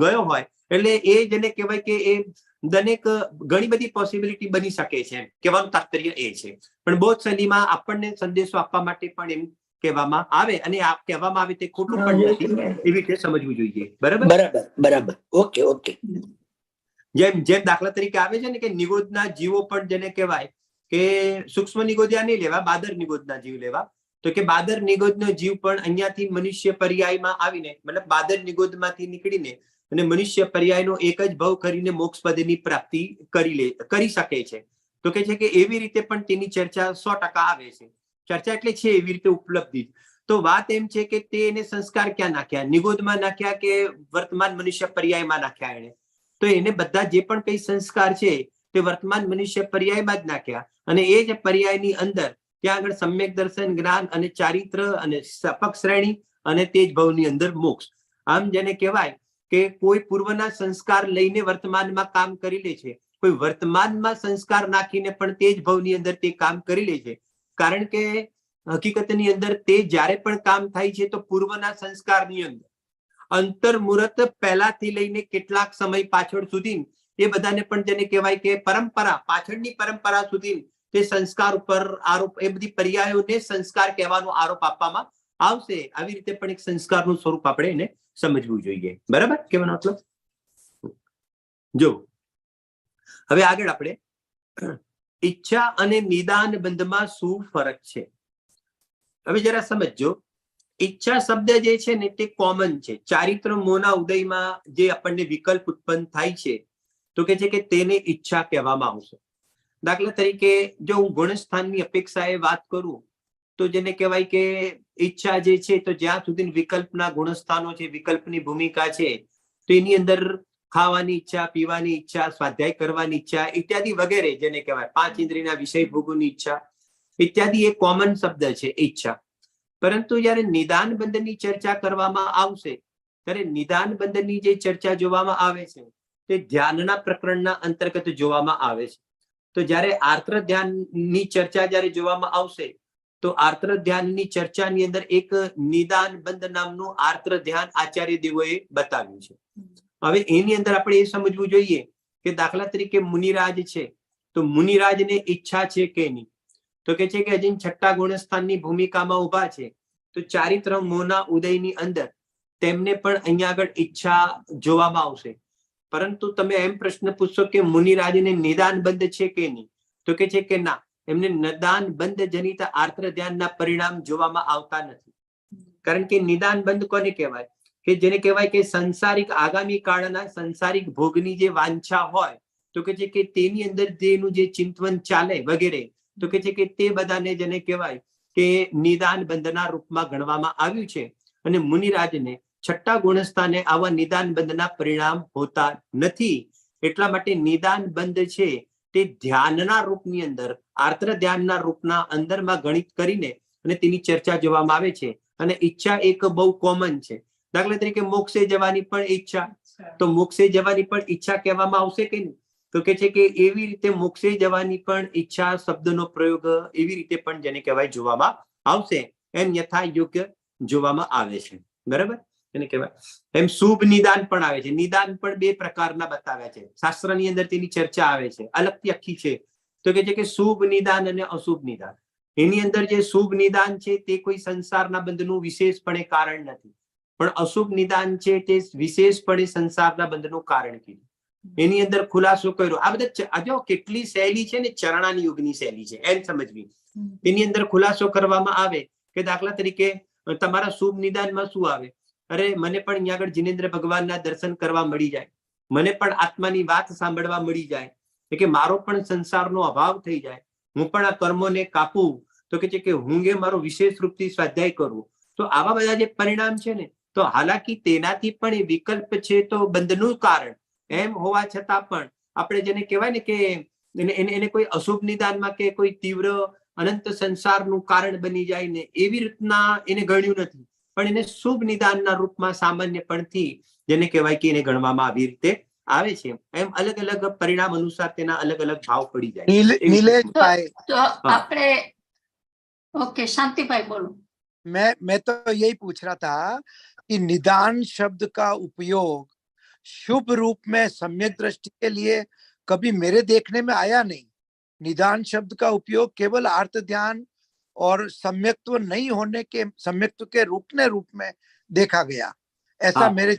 ગયો હોય. એટલે એ જેને કહેવાય કે એ દરેક ઘણી બધી પોસિબિલિટી બની શકે છે, એમ કહેવાનું તાત્પર્ય એ છે. પણ બૌદ્ધ શૈલીમાં આપણને સંદેશો આપવા માટે પણ એમ કહેવામાં આવે અને કહેવામાં આવે તે ખોટું પણ નથી, એવી રીતે સમજવું જોઈએ. બરાબર બરાબર બરાબર. Okay okay. જેમ જેમ દાખલા તરીકે આવે છે ને કે નિગોદના જીવો પણ જેને કહેવાય કે સૂક્ષ્મ નિગોદિયા નહીં લેવા, બાદર નિગોદના જીવ લેવા. તો કે બાદર નિગોદનો જીવ પણ અહીંયાથી મનુષ્ય પર્યાયમાં આવીને મતલબ બાદર નિગોદમાંથી નીકળીને અને મનુષ્ય પર્યાયનો એક જ ભવ કરીને મોક્ષ પદની પ્રાપ્તિ કરી શકે છે. તો કે છે કે એવી રીતે પણ તેની ચર્ચા 100% આવે છે. ચર્ચા એટલે છે એવી રીતે ઉપલબ્ધિ. તો વાત એમ છે કે તેને સંસ્કાર ક્યાં નાખ્યા, નિગોદમાં નાખ્યા કે વર્તમાન મનુષ્ય પર્યાયમાં નાખ્યા એને? તો એને બધા જે પણ કઈ સંસ્કાર છે તે વર્તમાન મનુષ્ય પર્યાયમાં જ નાખ્યા અને એ જ પર્યાયની અંદર ત્યાં આગળ સમ્યક દર્શન, જ્ઞાન અને ચારિત્ર અને સપક શ્રેણી અને તેજ ભવની અંદર મોક્ષ. આમ જેને કહેવાય કે કોઈ પૂર્વના સંસ્કાર લઈને વર્તમાનમાં કામ કરી લે છે, કોઈ વર્તમાનમાં સંસ્કાર નાખીને પણ તેજ ભવની અંદર તે કામ કરી લે છે. કારણ કે હકીકતની અંદર તે જ્યારે પણ કામ થાય છે તો પૂર્વના સંસ્કારની અંદર અંતર્મુહૂર્ત પહેલાથી લઈને કેટલાક સમય પાછળ સુધી એ બધાને પણ જેને કહેવાય કે પરંપરા, પાછળની પરંપરા સુધી તે સંસ્કાર ઉપર આરોપ, એ બધી પર્યાયોને સંસ્કાર કહેવાનો આરોપ આપવામાં આવશે. આવી રીતે પણ એક સંસ્કારનું સ્વરૂપ આપણે એને સમજવું જોઈએ. બરાબર કહેવાનો મતલબ? જો હવે આગળ આપણે ઈચ્છા અને નિદાન બંધમાં શું ફરક છે હવે જરા સમજજો. ઈચ્છા શબ્દ જે છે ને તે કોમન છે. ચારિત્ર મોના ઉદયમાં જે આપણને વિકલ્પ ઉત્પન્ન થાય છે તો કે છે કે તેને ઈચ્છા કહેવામાં આવશે. દાખલા તરીકે જો હું ગુણસ્થાનની અપેક્ષાએ વાત કરું તો જેને કહેવાય કે ઈચ્છા જે છે તો જ્યાં સુધી વિકલ્પના ગુણસ્થાનો છે, વિકલ્પની ભૂમિકા છે, તો એની અંદર ખાવાની ઈચ્છા, પીવાની ઈચ્છા, સ્વાધ્યાય કરવાની ઈચ્છા ઇત્યાદિ વગેરે જેને કહેવાય 5 ઇન્દ્રિયના વિષય ભોગોની ઈચ્છા ઇત્યાદિ એ કોમન શબ્દ છે ઈચ્છા. પરંતુ જયારે નિદાન બંધની ચર્ચા કરવામાં આવશે ત્યારે નિદાન બંધની જે ચર્ચા જોવામાં આવે છે તે ધ્યાનના પ્રકરણના અંતર્ગત જોવામાં આવે છે. તો જયારે આર્ત્ર ધ્યાનની ચર્ચા જયારે જોવામાં આવશે તો આર્ત્ર ધ્યાનની ચર્ચાની અંદર એક નિદાન બંધ નામનું આર્ત્ર ધ્યાન આચાર્ય દેવોએ બતાવ્યું છે. હવે એની અંદર આપણે એ સમજવું જોઈએ કે દાખલા તરીકે મુનિરાજ છે તો મુનિરાજને ઈચ્છા છે કે નહીં? તો કે છે કે હજી 6ઠ્ઠા ગુણસ્થાનની ભૂમિકામાં ઉભા છે. તો ચારિત્ર મોના ઉદયની અંદર તેમને પણ અહીંયા આગળ ઈચ્છા જોવામાં આવશે. પરંતુ તમે એમ પ્રશ્ન પૂછશો કે મુનિરાજને નિદાન બંધ છે કે નહીં? તો કે છે કે ના, એમને નિદાન બંધ જનિત આર્ત્ર ધ્યાનના પરિણામ જોવામાં આવતા નથી. કારણ કે નિદાન બંધ કોને કહેવાય? કે જેને કહેવાય કે સંસારિક આગામી કાળના સંસારિક ભોગની જે વાંછા હોય તો કે છે કે તેની અંદર જેનું જે ચિંતન ચાલે વગેરે તો કે છે કે તે બધાને જેને કહેવાય કે નિદાન બંધના રૂપમાં ગણવામાં આવ્યું છે. અને મુનિરાજને 6ઠ્ઠા ગુણસ્થાને આવા નિદાન બંધના પરિણામ હોતા નથી. એટલા માટે નિદાન બંધ છે તે ધ્યાનના રૂપની અંદર, આર્ત્ર ધ્યાનના રૂપના અંદરમાં ગણિત કરીને અને તેની ચર્ચા જોવામાં આવે છે. અને ઈચ્છા એક બહુ કોમન છે. દાખલા તરીકે મોક્ષે જવાની પણ ઈચ્છા, તો મોક્ષે જવાની પણ ઈચ્છા કહેવામાં આવશે કે નહીં? તો કે છે કે એવી રીતે મોક્ષે જવાની પણ ઈચ્છા શબ્દનો પ્રયોગ એવી રીતે પણ જેને કહેવાય જોવામાં આવશે. એમ યથા યોગ્ય જોવામાં આવે છે. બરાબર એને કહેવાય એમ શુભ નિદાન પણ આવે છે. નિદાન પણ 2 પ્રકારના બતાવ્યા છે શાસ્ત્રની અંદર, તેની ચર્ચા આવે છે અલગથી આખી છે. તો કે છે કે શુભ નિદાન અને અશુભ નિદાન. એની અંદર જે શુભ નિદાન છે તે કોઈ સંસારના બંધનું વિશેષપણે કારણ નથી, પણ અશુભ નિદાન છે તે વિશેષપણે સંસારના બંધનું કારણ કીધું. એની અંદર ખુલાસો કર્યો. આ બધા જો કેટલી શૈલી છે ને, ચરણાની યુગની શૈલી છે એમ સમજવી. એની અંદર ખુલાસો કરવામાં આવે કે દાખલા તરીકે તમારા શુભ નિદાનમાં શું આવે? અરે મને પણ અહીંયા આગળ જિનેન્દ્ર ભગવાનના દર્શન કરવા મળી જાય, મને પણ આત્માની વાત સાંભળવા મળી જાય, કે મારો પણ સંસારનો અભાવ થઈ જાય, હું પણ આ કર્મોને કાપું, તો કે છે કે હું એ મારો વિશેષ રૂપથી સ્વાધ્યાય કરું. તો આવા બધા જે પરિણામ છે ને, તો હાલાકી તેનાથી પણ એ વિકલ્પ છે તો બંધનું કારણ એમ હોવા છતાં પણ આપણે જેને કહેવાય ને કે એને કોઈ અશુભ નિદાનમાં કે કોઈ તીવ્ર અનંત સંસારનું કારણ બની જાય ને એવી રીતના એને ગણ્યું નથી. પણ એને શુભ નિદાનના રૂપમાં સામાન્યપણથી જેને કહેવાય કે એને ગણવામાં આવી રીતે આવે છે. એમ અલગ અલગ પરિણામ અનુસાર તેના અલગ અલગ ભાવ પડી જાય. नीलेश તો આપણે ઓકે શાંતિભાઈ બોલો. मैं तो यही पूछ रहा था कि निदान शब्द का उपयोग शुभ रूप में सम्यक दृष्टि के लिए कभी मेरे देखने में आया नहीं. निदान शब्द का उपयोग केवल आर्त ध्यान और सम्यक्त्व नहीं होने के सम्यक्त्व के रुकने रूप में देखा गया. ऐसा मेरे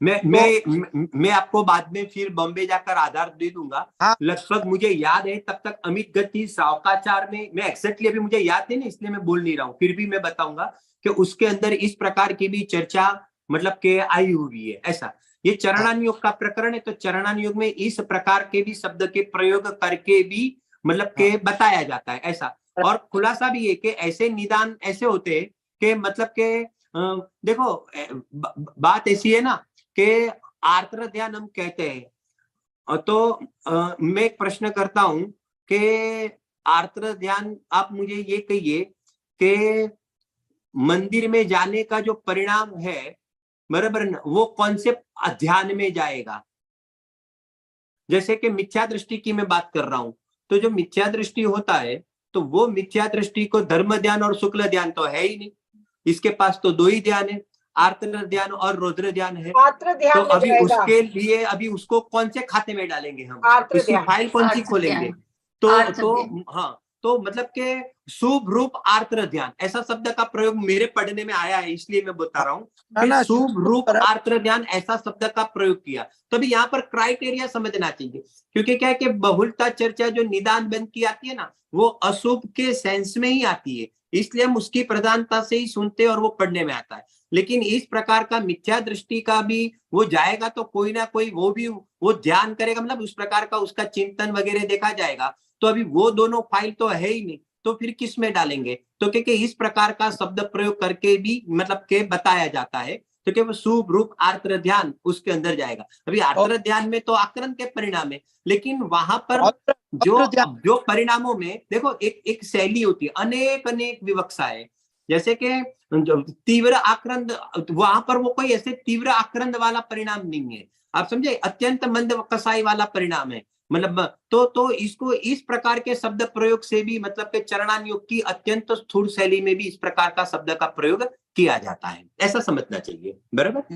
मैं आपको बाद में फिर बॉम्बे जाकर आधार दे दूंगा. लगभग मुझे याद है तब तक अमित गति सावकाचार में, मैं एक्जैक्टली अभी मुझे याद नहीं ना इसलिए मैं बोल नहीं रहा हूँ, फिर भी मैं बताऊंगा कि उसके अंदर इस प्रकार की भी चर्चा मतलब के आई हुई है. ऐसा ये चरणानुयोग का प्रकरण है, तो चरणानुयोग में इस प्रकार के भी शब्द के प्रयोग करके भी मतलब के बताया जाता है. ऐसा और खुलासा भी है कि ऐसे निदान ऐसे होते हैं कि मतलब के देखो बात ऐसी है ना कि आर्द्र ध्यान हम कहते हैं, तो मैं एक प्रश्न करता हूं कि आर्द्र ध्यान आप मुझे ये कहिए कि मंदिर में जाने का जो परिणाम है बराबर ना, वो कौन से ध्यान में जाएगा. जैसे कि मिथ्या दृष्टि की मैं बात कर रहा हूं, तो जो मिथ्या दृष्टि होता है तो वो मिथ्या दृष्टि को धर्म ध्यान और शुक्ल ध्यान तो है ही नहीं, इसके पास तो 2 ही ध्यान है, आर्द्र ध्यान और रौद्र ध्यान है. तो अभी उसके लिए अभी उसको कौन से खाते में डालेंगे हम, उसकी फाइल कौन सी खोलेंगे. तो हाँ, तो मतलब के शुभ रूप आर्द्र ध्यान ऐसा शब्द का प्रयोग मेरे पढ़ने में आया है, इसलिए मैं बता रहा हूँ शुभ रूप आर्द्र ध्यान ऐसा शब्द का प्रयोग किया. तो अभी यहाँ पर क्राइटेरिया समझना चाहिए, क्योंकि क्या है कि बहुलता चर्चा जो निदान बंद की आती है ना, वो अशुभ के सेंस में ही आती है, इसलिए हम उसकी प्रधानता से ही सुनते और वो पढ़ने में आता है. लेकिन इस प्रकार का मिथ्या दृष्टि का भी वो जाएगा तो कोई ना कोई वो भी वो ध्यान करेगा, मतलब उस प्रकार का उसका चिंतन वगैरह देखा जाएगा. तो अभी वो दोनों फाइल तो है ही नहीं, तो फिर किस में डालेंगे. तो क्योंकि इस प्रकार का शब्द प्रयोग करके भी मतलब के बताया जाता है, तो क्या वो शुभ रूप आर्द्र ध्यान उसके अंदर जाएगा. अभी आर्द्र ध्यान में तो आकरण के परिणाम है, लेकिन वहां पर जो परिणामों में देखो एक शैली होती है, अनेक विवक्षा है. जैसे कि तीव्र आक्रंद, वहां पर वो कोई ऐसे तीव्र आक्रंद वाला परिणाम नहीं है, आप समझे, अत्यंत मंद कसाई वाला परिणाम है. मतलब तो इसको इस प्रकार के शब्द प्रयोग से भी मतलब के चरणानुयोग की अत्यंत स्थूल शैली में भी इस प्रकार का शब्द का प्रयोग किया जाता है, ऐसा समझना चाहिए. बराबर.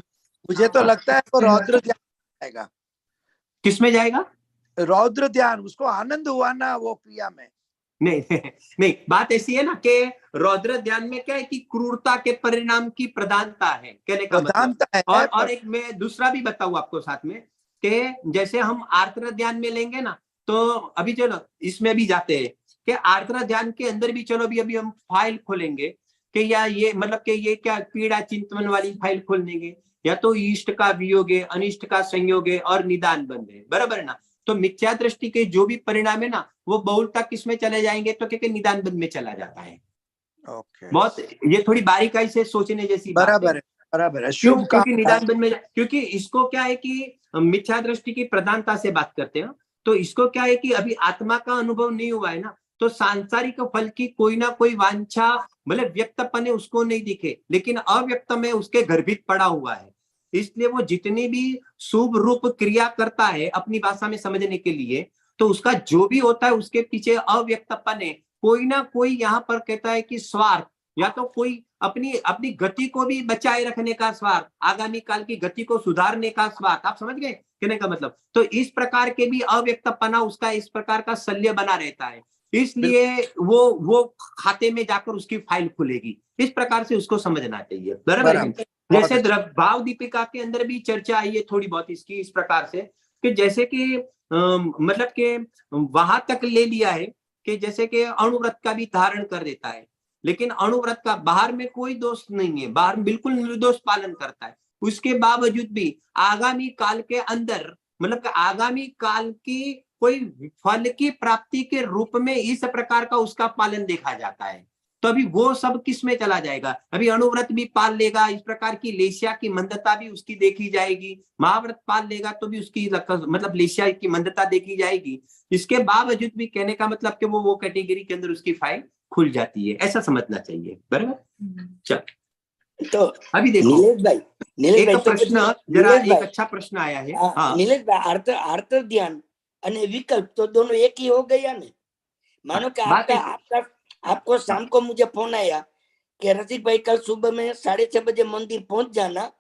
मुझे तो लगता है वो रौद्र ध्यान जाएगा. किसमें जाएगा? रौद्र ध्यान. उसको आनंद हुआ ना वो क्रिया में. नहीं, बात ऐसी है ना कि रौद्र ध्यान में क्या है कि क्रूरता के परिणाम की प्रधानता है, कहने का मतलब है. और एक मैं दूसरा भी बताऊं आपको साथ में कि जैसे हम आर्द्र ध्यान में लेंगे ना, तो अभी चलो इसमें भी जाते हैं कि आर्द्र ध्यान के अंदर भी चलो अभी हम फाइल खोलेंगे कि या ये मतलब कि ये क्या पीड़ा चिंतन वाली फाइल खोल देंगे, या तो इष्ट का वियोग है, अनिष्ट का संयोग है और निदान बंद है. बराबर है ना. तो मिथ्या दृष्टि के जो भी परिणाम है ना, वो बहुलता किस में चले जाएंगे, तो क्योंकि निदान बंद में चला जाता है. बहुत ये थोड़ी बारीकाई से सोचने जैसी बराबर है. बराबर है. क्योंकि निदान बंद में, क्योंकि इसको क्या है कि मिथ्या दृष्टि की प्रधानता से बात करते हैं, तो इसको क्या है कि अभी आत्मा का अनुभव नहीं हुआ है ना, तो सांसारिक फल की कोई ना कोई वांछा भले व्यक्तपने उसको नहीं दिखे, लेकिन अव्यक्त में उसके गर्भित पड़ा हुआ है. इसलिए वो जितनी भी शुभ रूप क्रिया करता है अपनी भाषा में समझने के लिए, तो उसका जो भी होता है उसके पीछे अव्यक्तपने कोई ना कोई यहाँ पर कहता है कि स्वार्थ, या तो कोई अपनी गति को भी बचाए रखने का स्वार्थ, आगामी काल की गति को सुधारने का स्वार्थ. आप समझ गए कहने का मतलब. तो इस प्रकार के भी अव्यक्तपना उसका इस प्रकार का शल्य बना रहता है, इसलिए वो खाते में जाकर उसकी फाइल खुलेगी. इस प्रकार से उसको समझना चाहिए. बराबर. जैसे भाव दीपिका के अंदर भी चर्चा आई है थोड़ी बहुत इसकी, इस प्रकार से कि जैसे कि मतलब के वहां तक ले लिया है कि जैसे कि अणुव्रत का भी धारण कर देता है, लेकिन अणुव्रत का बाहर में कोई दोष नहीं है, बाहर बिल्कुल निर्दोष पालन करता है. उसके बावजूद भी आगामी काल के अंदर मतलब आगामी काल की कोई फल की प्राप्ति के रूप में इस प्रकार का उसका पालन देखा जाता है. तो अभी वो सब किस में चला जाएगा. अभी अणुव्रत भी पाल लेगा, इस प्रकार की लेशिया की मंदता भी उसकी देखी जाएगी, महाव्रत पाल लेगा तो भी उसकी मतलब लेशिया की मंदता देखी जाएगी. इसके बावजूद भी कहने का मतलब कि वो कैटेगरी के अंदर उसकी फाइल खुल जाती है, ऐसा समझना चाहिए. बराबर. चल तो अभी देखो नीलेश एक भाई तो प्रश्न जरा एक अच्छा प्रश्न आया है। हाँ नीलेश भाई, अर्थ ध्यान અને विकल्प तो दोनों एक ही हो गया ने। मानो कि आपको शाम को मुझे फोन आया कि रसिक भाई कल सुबह में 6:30 बजे मंदिर पहुंच जाना,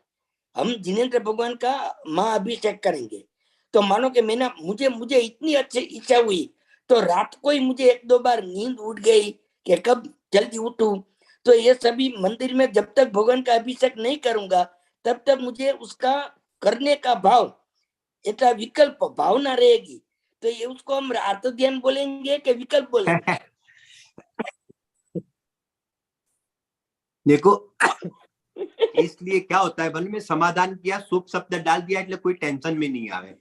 हम जिनेंद्र भगवान का महाअभिषेक करेंगे। तो मानो कि मैंने मुझे इतनी अच्छी इच्छा हुई, तो रात को ही मुझे 1-2 बार नींद उड़ गई कि कब जल्दी उठूं। तो ये सभी मंदिर में जब तक भगवान का अभिषेक नहीं करूंगा तब तक मुझे उसका करने का भाव, इतना विकल्प भावना रहेगी। तो ये उसको हम अर्थ ध्यान बोलेंगे कि विकल्प बोलेंगे? देखो इसलिए क्या होता है, मन में समाधान किया, शुभ शब्द डाल दिया, એટલે कोई टेंशन में नहीं आवे।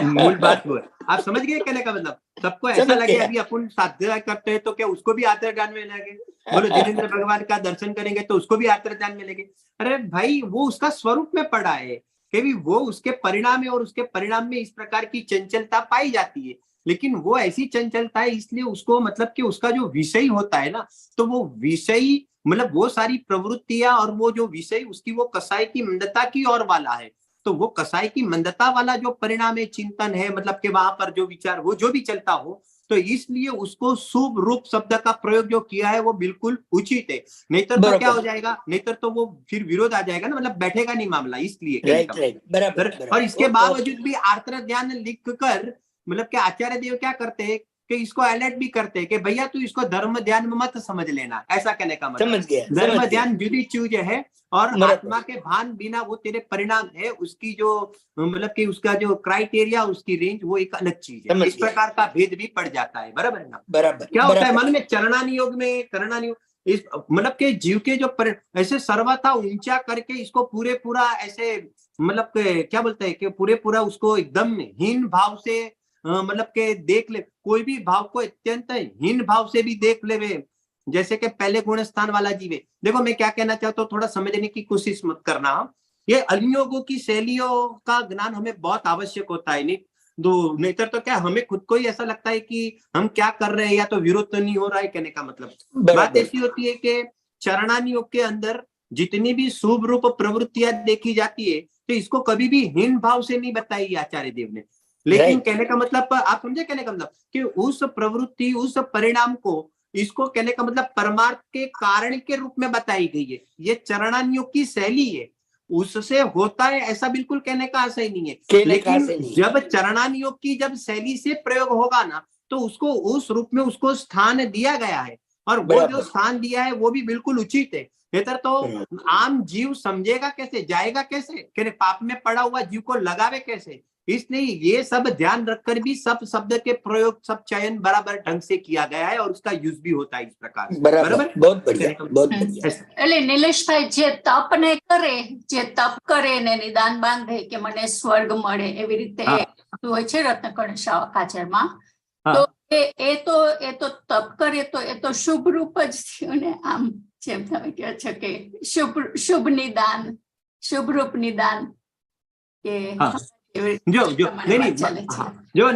मूल बात वो है। आप समझ गए कहने का मतलब? सबको ऐसा लगे अभी अपन साधना करते हैं तो क्या उसको भी आत्मज्ञान में लगे? बोलो जिनेंद्र भगवान का दर्शन करेंगे तो उसको भी आत्मज्ञान में लगे? अरे भाई वो उसका स्वरूप में पड़ा है कि वो उसके परिणाम है और उसके परिणाम में इस प्रकार की चंचलता पाई जाती है। लेकिन वो ऐसी चंचलता है इसलिए उसको मतलब कि उसका जो विषय होता है ना, तो वो विषय मतलब वो सारी प्रवृत्तियां और वो जो विषय उसकी वो कसाई की मंदता की ओर वाला है। तो वो कसाई की मंदता वाला जो परिणाम है, चिंतन है, मतलब कि वहां पर जो विचार वो जो भी चलता हो, तो इसलिए उसको शुभ रूप शब्द का प्रयोग जो किया है वो बिल्कुल उचित है। नहीं तो क्या हो जाएगा, नहीं तो वो फिर विरोध आ जाएगा ना, मतलब बैठेगा नहीं मामला। इसलिए बराबर। और इसके बावजूद भी आर्त ध्यान लिख कर मतलब कि आचार्य देव क्या करते हैं कि इसको अलर्ट भी करते हैं कि भैया तू इसको धर्म ध्यान में मत समझ लेना। ऐसा कहने का मतलब धर्म ध्यान जुदी चीज है और आत्मा के भान बिना वो तेरे परिणाम है, उसकी जो मतलब कि उसका जो क्राइटेरिया, उसकी रेंज वो एक अलग चीज है। इस प्रकार का भेद भी पड़ जाता है। बराबर है ना? बराबर। क्या होता है मन में चरणानी योग में, करणानी योग इस मतलब के जीव के जो ऐसे सर्वथा ऊंचा करके इसको पूरा ऐसे मतलब क्या बोलते हैं कि पूरा उसको एकदम हीन भाव से मतलब के देख ले, कोई भी भाव को अत्यंत हीन भाव से भी देख ले वे, जैसे कि पहले गुण स्थान वाला जीव है। देखो मैं क्या कहना चाहता हूँ, थोड़ा समझने की कोशिश मत करना। ये अनुयोगों की शैलियों का ज्ञान हमें बहुत आवश्यक होता है। नहीं तो क्या हमें खुद को ही ऐसा लगता है कि हम क्या कर रहे हैं या तो विरोध तो नहीं हो रहा है। कहने का मतलब बात ऐसी होती है कि चरणानी योग के अंदर जितनी भी शुभ रूप प्रवृत्तियां देखी जाती है तो इसको कभी भी हीन भाव से नहीं बताई आचार्य देव ने। लेकिन कहने का मतलब आप समझे, कहने का मतलब कि उस प्रवृत्ति उस परिणाम को इसको कहने का मतलब परमार्थ के कारण के रूप में बताई गई है। ये चरणानियों की शैली है, उससे होता है ऐसा बिल्कुल कहने का आशय नहीं है। लेकिन जब चरणानियों की जब शैली से प्रयोग होगा ना, तो उसको उस रूप में उसको स्थान दिया गया है और वो जो स्थान दिया है वो भी बिल्कुल उचित है। बेहतर तो आम जीव समझेगा कैसे, जाएगा कैसे, कहने पाप में पड़ा हुआ जीव को लगावे कैसे। इसलिए ये सब ध्यान रखकर भी सब शब्द के प्रयोग, सब चयन बराबर ढंग से किया गया है और उसका यूज भी होता है इस प्रकार से। बराबर, बहुत बढ़िया, बहुत बढ़िया। એટલે નિલેશભાઈ જે તપ કરે ને નિદાન બાંધે કે મને સ્વર્ગ મળે, એવી રીતે હોય છે રત્નકણ કાચરમાં, તો એ તો તપ કરે તો એ તો શુભ રૂપ જ થયું ને। આમ જેમ તમે કહો છો કે શુભ નિદાન, શુભ રૂપ નિદાન કે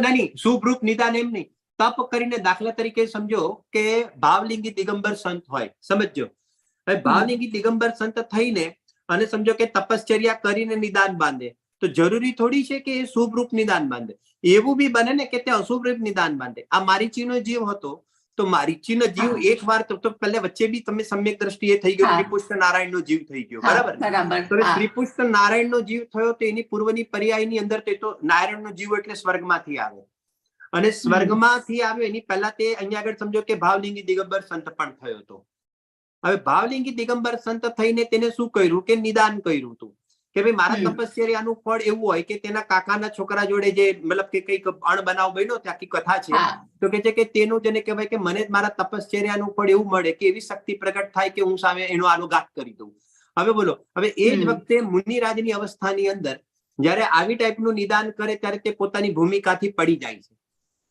नहीं शुभ रूप निदान एम नहीं, तप करीने दाखला तरीके समझो के भावलिंगी दिगंबर संत होय, समझो भावलिंगी दिगंबर संत थईने અને समझो के तपश्चर्या करीने निदान बांधे तो जरूरी थोड़ी છે કે એ શુભ રૂપ નિદાન બાંધે। એવું બી બને ને કે તે અશુભ રૂપ નિદાન બાંધે। આ મારીચીનો જીવ હતો તો મારીચીનો જીવ એક વાર તો પહેલે વચ્ચે બી તમે સમ્યક દ્રષ્ટિએ થઈ ગયો, ત્રિપુષ્ટ નારાયણનો જીવ થઈ ગયો। બરાબર, તો ત્રિપુષ્ટ નારાયણનો જીવ થયો તો એની પૂર્વની પર્યાયની અંદર તે તો નારાયણનો જીવ એટલે સ્વર્ગમાંથી આવે અને સ્વર્ગમાંથી આવ્યો એની પહેલા તે અહીંયા આગળ સમજો કે ભાવલિંગી દિગંબર સંત પણ થયો હતો। હવે ભાવલિંગી દિગંબર સંત થઈને તેને શું કર્યું કે નિદાન કર્યું હતું કે ભાઈ મારા તપસ્યાનું ફળ એવું હોય કે તેના કાકાના છોકરા જોડે જે મતલબ કે કઈક અણબનાવ બન્યો તે આખી કથા છે, તો કે છે કે તેનું જેને કહેવાય કે મને મારા તપસ્યાનું ફળ એવું મળે કે એવી શક્તિ પ્રગટ થાય કે હું સામે એનો આનુઘાત કરી દઉં। હવે બોલો, હવે એ જ વખતે મુનિરાજની અવસ્થાની અંદર જયારે આવી ટાઈપનું નિદાન કરે ત્યારે તે પોતાની ભૂમિકાથી પડી જાય છે,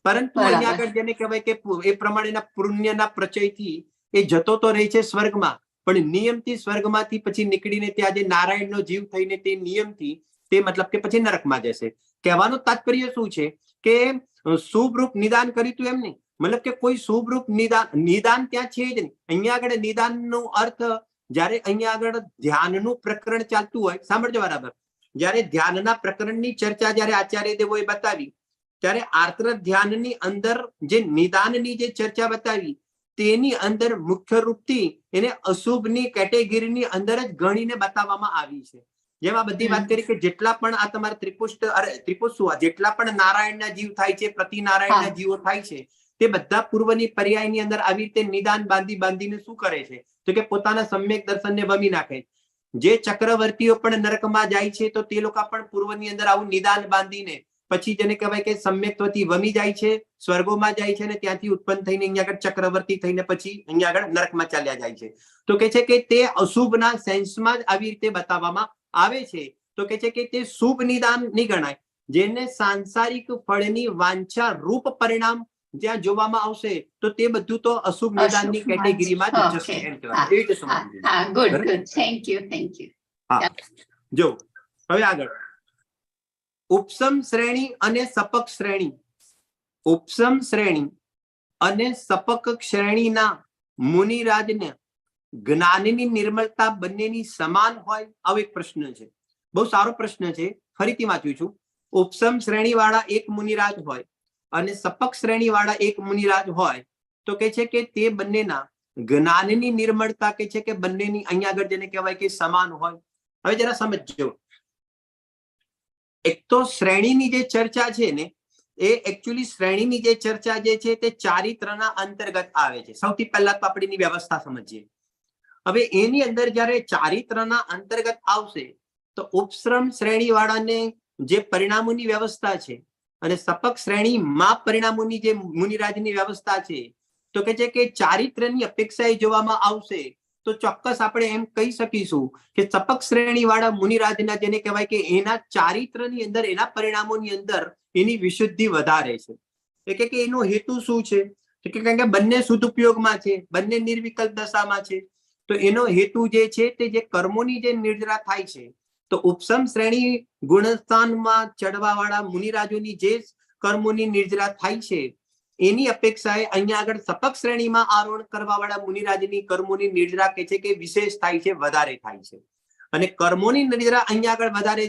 પરંતુ અહીંયા આગળ જેને કહેવાય કે એ પ્રમાણેના પુણ્યના પ્રચયથી એ જતો તો રહે છે સ્વર્ગમાં, પણ નિયમથી સ્વર્ગમાંથી પછી નીકળીને ત્યાં જે નારાયણનો જીવ થઈને તે નિયમથી તે મતલબ કે પછી નરકમાં જશે। કહેવાનો તાત્પર્ય શું છે કે શુભ રૂપ નિદાન કર્યું તું એમ નહીં, મતલબ કે કોઈ શુભ રૂપ નિદાન ત્યાં છે જ નહીં। અહીંયા આગળ નિદાનનો અર્થ જ્યારે અહીંયા આગળ ધ્યાનનું પ્રકરણ ચાલતું હોય, સાંભળજો બરાબર, જ્યારે ધ્યાનના પ્રકરણની ચર્ચા જ્યારે આચાર્ય દેવોએ બતાવી, ત્યારે આર્ત્ર ધ્યાનની અંદર જે નિદાનની જે ચર્ચા બતાવી, તેની અંદર મુખ્ય રૂપથી એને અશુભની કેટેગરીની અંદર જ ગણીને બતાવવામાં આવી છે. જેમાં બધી વાત કરી કે જેટલા પણ આ તમારા ત્રિપુષ્ટ જેટલા પણ નારાયણના જીવ થાય છે, પ્રતિનારાયણના જીવો થાય છે, તે બધા પૂર્વની પર્યાયની અંદર આવી રીતે નિદાન બાંધીને શું કરે છે, તો કે પોતાના સમ્યક દર્શનને વમી નાખે. જે ચક્રવર્તીઓ પણ નરકમાં જાય છે તો તે લોકો પણ પૂર્વની અંદર આવું નિદાન બાંધીને પછી જેને કહેવાય કે સમ્યકત્વથી વમી જાય છે, સ્વર્ગોમાં જાય છે, અને ત્યાંથી ઉત્પન્ન થઈને અહીંયા આગળ ચક્રવર્તી થઈને પછી અહીંયા આગળ નરકમાં ચાલ્યા જાય છે. તો કે છે કે તે અશુભના સેન્સમાં જ આવી રીતે બતાવવામાં આવે છે. તો કે છે કે તે શુભ નિદાન નહીં ગણાય. જેને સાંસારિક ફળની વાંછા રૂપ પરિણામ જ્યાં જોવામાં આવશે તો તે બધું તો અશુભ નિદાનની કેટેગરીમાં જ જશે. એમ કહેવાય. એ રીતે સમજવું. હા, ગુડ. Thank you. હા, જો હવે આગળ ઉપસમ શ્રેણી અને સપક શ્રેણી. ઉપસમ શ્રેણી અને સપક શ્રેણીના મુનિરાજને જ્ઞાનની નિર્મળતા બંનેની સમાન હોય? આવો એક પ્રશ્ન છે. બહુ સારો પ્રશ્ન છે. ફરીથી વાંચું છું. ઉપસમ શ્રેણી વાળા એક મુનિરાજ હોય અને સપક શ્રેણી વાળા એક મુનિરાજ હોય તો કે છે કે તે બંનેના જ્ઞાનની નિર્મળતા કે છે કે બંનેની અહીંયા આગળ જેને કહેવાય કે સમાન હોય. હવે જરા સમજજો. એક તો શ્રેણીની જે ચર્ચા છે ને, એ એકચ્યુઅલી શ્રેણીની જે ચર્ચા જે છે તે ચારિત્રના અંતર્ગત આવે છે. સૌથી પહેલા તો આપણે એની વ્યવસ્થા સમજીએ. હવે એની અંદર જયારે ચારિત્રના અંતર્ગત આવશે તો ઉપશ્રમ શ્રેણી વાળાને જે પરિણામોની વ્યવસ્થા છે અને સપક શ્રેણીમાં પરિણામોની જે મુનિરાજની વ્યવસ્થા છે તો કે છે કે ચારિત્રની અપેક્ષાએ જોવામાં આવશે તો ચોક્કસ આપણે એમ કહી શકીશું કે સપક શ્રેણી વાળા મુનિરાજના જેને કહેવાય કે એના ચારિત્રની અંદર, એના પરિણામોની અંદર એની વિશુદ્ધિ વધારે છે. એટલે કે એનો હેતુ શું છે? કારણ કે બંને શુદ્ધ ઉપયોગમાં છે, બંને નિર્વિકલ્પ દશામાં છે. તો એનો હેતુ જે છે તે જે કર્મોની જે નિર્જરા થાય છે, તો ઉપસમ શ્રેણી ગુણસ્થાનમાં ચડવા વાળા મુનિરાજોની જે કર્મોની નિર્જરા થાય છે એની અપેક્ષાએ અહીંયા આગળ સપક શ્રેણીમાં આરોહણ કરવા વાળા મુનિરાજની કર્મોની નિર્જરા કે છે કે વિશેષ થાય છે, વધારે થાય છે. અને કર્મોની નિર્જરા અહીંયા આગળ વધારે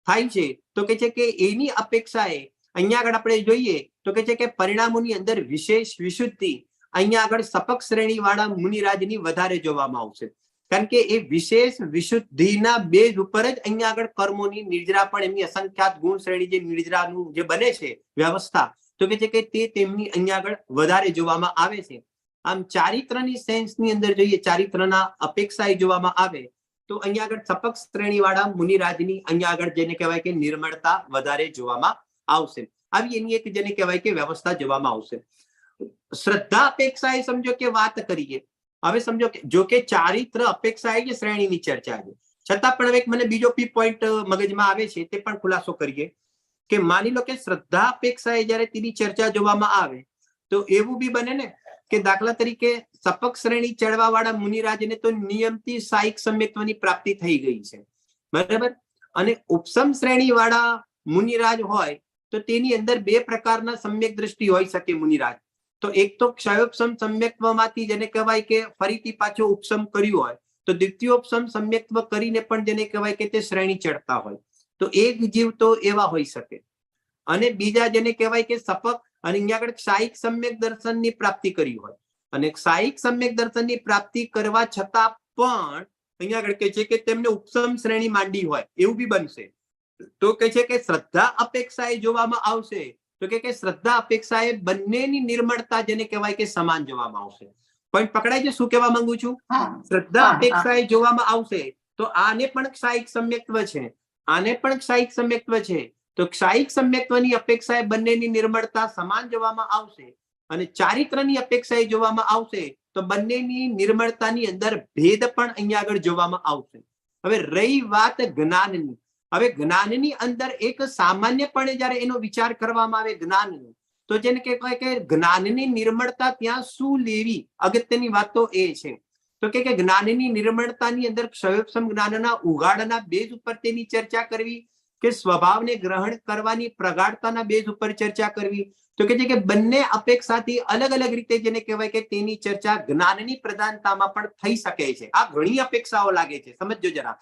થાય છે તો કે છે કે એની અપેક્ષાએ અહીંયા આગળ આપણે જોઈએ તો કે છે કે પરિણામોની અંદર વિશેષ વિશુદ્ધિ અહીંયા આગળ સપક શ્રેણી વાળા મુનિરાજની વધારે જોવામાં આવશે. કારણ કે એ વિશેષ વિશુદ્ધિના બેઝ ઉપર જ અહીંયા આગળ કર્મોની નિર્જરા પણ એમની અસંખ્યાત ગુણ શ્રેણી જે નિર્જરાનું જે બને છે વ્યવસ્થા તો કે છે કે તે તેમની અહીંયા આગળ વધારે જોવામાં આવે છે. આમ ચારિત્રની સેન્સની અંદર જોઈએ, ચારિત્રના અપેક્ષાએ જોવામાં આવે તો અહીંયા આગળ સપક શ્રેણી વાળા મુનિરાજની અહીંયા આગળ જેને કહેવાય કે નિર્મળતા વધારે જોવામાં આવશે. આવી એની એક જેને કહેવાય કે વ્યવસ્થા જોવામાં આવશે. શ્રદ્ધા અપેક્ષાએ સમજો કે વાત કરીએ. હવે સમજો કે જો કે ચારિત્ર અપેક્ષા એ શ્રેણીની ચર્ચા છે, છતાં પણ હવે મને બીજો પોઈન્ટ મગજમાં આવે છે તે પણ ખુલાસો કરીએ કે માની લો કે શ્રદ્ધા અપેક્ષાએ જયારે તેની ચર્ચા જોવામાં આવે તો એવું બી બને ને કે દાખલા તરીકે સપક શ્રેણી ચડવા વાળા મુનિરાજને તો નિયમથી સાયિક સમ્યક્ત્વની પ્રાપ્તિ થઈ ગઈ છે, બરાબર. અને ઉપસમ શ્રેણી વાળા મુનિરાજ હોય તો તેની અંદર બે પ્રકારના સમ્યક દ્રષ્ટિ હોઈ શકે મુનિરાજ. તો એક તો ક્ષયોપસમ સમ્યક્ત્વમાંથી જેને કહેવાય કે ફરીથી પાછો ઉપસમ કર્યું હોય તો દ્વિતીયોપસમ સમ્યક્ત્વ કરીને પણ જેને કહેવાય કે તે શ્રેણી ચડતા હોય. તો એક જીવ તો એવા હોઈ શકે. અને બીજા જેને કહેવાય કે સપક અને અહીંયા આગળ સાયિક સમ્યક દર્શનની પ્રાપ્તિ કરી હોય અને સાયિક સમ્યક દર્શનની પ્રાપ્તિ કરવા છતાં પણ અહીંયા આગળ કહે છે કે તેમને ઉપસમ શ્રેણી માંડી હોય એવું બી બનશે. તો કહે છે કે શ્રદ્ધા અપેક્ષાએ જોવામાં આવશે તો કે શ્રદ્ધા અપેક્ષાએ બંનેની નિર્મળતા જેને કહેવાય કે સમાન જોવામાં આવશે. પણ પકડાય છે શું કહેવા માંગુ છું? શ્રદ્ધા અપેક્ષાએ જોવામાં આવશે તો આને પણ ક્ષાયિક સમ્યક્ત્વ છે, આને પણ ક્ષાયિક સમ્યક્ત્વ છે. તો ક્ષાયિક સમ્યક્ત્વની અપેક્ષાએ બંનેની નિર્મળતા સમાન જોવામાં આવશે અને ચારિત્રની અપેક્ષાએ જોવામાં આવશે તો બંનેની નિર્મળતાની અંદર ભેદ પણ અહીંયા આગળ જોવામાં આવશે. હવે રહી વાત જ્ઞાનની. હવે જ્ઞાનની અંદર એક સામાન્યપણે જયારે એનો વિચાર કરવામાં આવે જ્ઞાનનો તો જેને કહેવાય કે જ્ઞાનની નિર્મળતા ત્યાં શું લેવી, અગત્યની વાત તો એ છે. તો કે જ્ઞાનની નિર્મળતાની અંદર ક્ષયોપસમ જ્ઞાનના ઉઘાડના બેઝ ઉપર તેની ચર્ચા કરવી કે સ્વભાવને ગ્રહણ કરવાની પ્રગાઢતાના બેઝ ઉપર ચર્ચા કરવી, તો કે છે કે બંને અપેક્ષાથી અલગ અલગ રીતે જેને કહેવાય કે તેની ચર્ચા જ્ઞાનની પ્રધાનતામાં પણ થઈ શકે છે. આ ઘણી અપેક્ષાઓ લાગે છે, સમજજો જરા,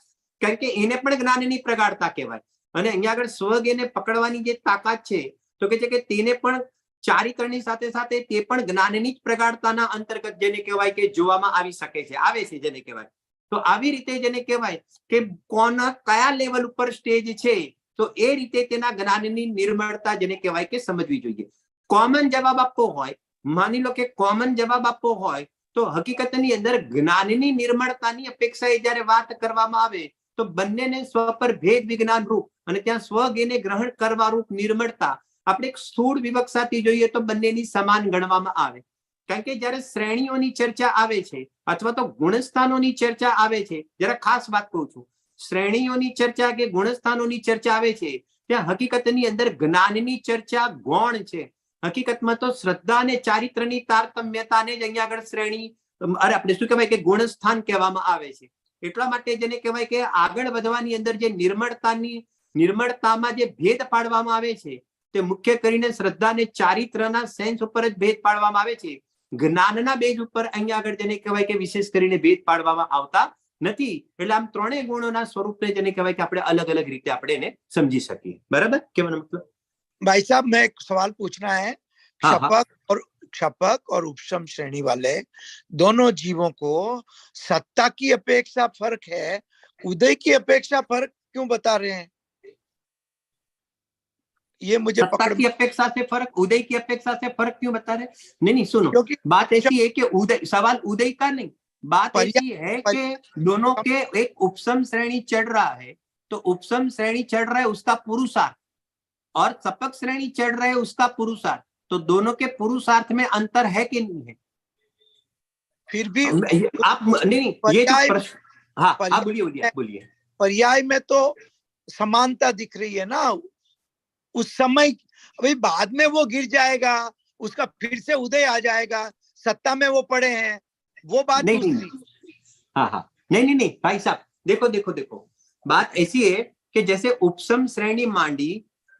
કારણ કે એને પણ જ્ઞાનની પ્રગાઢતા કહેવાય. અને અહીંયા આગળ સ્વગેને પકડવાની જે તાકાત છે તો કે છે કે તેને પણ ચારિત્રની સાથે સાથે તે પણ જ્ઞાનની જ પ્રગાઢતાના અંતર્ગત જેને કહેવાય કે જોવામાં આવી શકે છે, આવે છે જેને કહેવાય. તો આવી રીતે જેને કહેવાય કે કોના કયા લેવલ ઉપર સ્ટેજ છે તો એ રીતે તેના જ્ઞાનની નિર્મળતા જેને કહેવાય કે સમજવી જોઈએ. કોમન જવાબ આપવો હોય, માની લો કે કોમન જવાબ આપવો હોય તો હકીકતની અંદર જ્ઞાનની નિર્મળતાની અપેક્ષાએ જ્યારે વાત કરવામાં આવે તો બંનેને સ્વ પર ભેદ વિજ્ઞાન રૂપ અને ત્યાં સ્વગેને ગ્રહણ કરવા રૂપ નિર્મળતા આપણે એક સ્થૂળ વિવક્ષાથી જોઈએ તો બંનેની સમાન ગણવામાં આવે. કારણ કે જ્યારે શ્રેણીઓની ચર્ચા આવે છે અથવા તો ગુણસ્થાનોની ચર્ચા આવે છે, જરા ખાસ વાત કહું છું, શ્રેણીઓની ચર્ચા કે ગુણસ્થાનોની ચર્ચા આવે છે ત્યાં હકીકતની અંદર જ્ઞાનની ચર્ચા ગૌણ છે. હકીકતમાં તો શ્રદ્ધા અને ચારિત્રની તારતમ્યતાને જ અહીંયા આગળ શ્રેણી આપણે શું કહેવાય કે ગુણસ્થાન કહેવામાં આવે છે. એટલા માટે જેને કહેવાય કે આગળ વધવાની અંદર જે નિર્મળતામાં જે ભેદ પાડવામાં આવે છે તે મુખ્ય કરીને શ્રદ્ધા અને ચારિત્રના સેન્સ ઉપર જ ભેદ પાડવામાં આવે છે. જ્ઞાનના બેઝ ઉપર અહીંયા આગળ જેને કહેવાય કે વિશેષ કરીને ભેદ પાડવામાં આવતા નથી. એટલે આમ ત્રણેય ગુણોના સ્વરૂપને જેને કહેવાય કે આપણે અલગ અલગ રીતે આપણે એને સમજી શકીએ. બરાબર? કેવાનો मतलब? भाई साहब, मैं एक सवाल पूछना है. क्षपक और उपशम श्रेणी वाले दोनों जीवों को सत्ता की अपेक्षा फर्क है, उदय की अपेक्षा फर्क क्यों बता रहे हैं? ये मुझे सत्ता की अपेक्षा से फर्क, उदय की अपेक्षा से फर्क क्यों बता रहे? नहीं सुनो, बात ऐसी है कि उदय, सवाल उदय का नहीं, बात ऐसी है कि दोनों के एक उपसम श्रेणी चढ़ रहा है तो उपसम श्रेणी चढ़ रहा है उसका पुरुषार्थ और सपक श्रेणी चढ़ रहा है उसका पुरुषार्थ, तो दोनों के पुरुषार्थ में अंतर है कि नहीं है? फिर भी आप नहीं ये जो प्रश्न, हाँ आप बोलिए. पर्याय में तो समानता दिख रही है ना. उस समय अभी बाद में वो गिर जाएगा, उसका फिर से उदय आ जाएगा, सत्ता में वो पड़े हैं, वो बात नहीं. हाँ नहीं भाई साहब, देखो बात ऐसी है कि जैसे उपसम श्रेणी मांडी,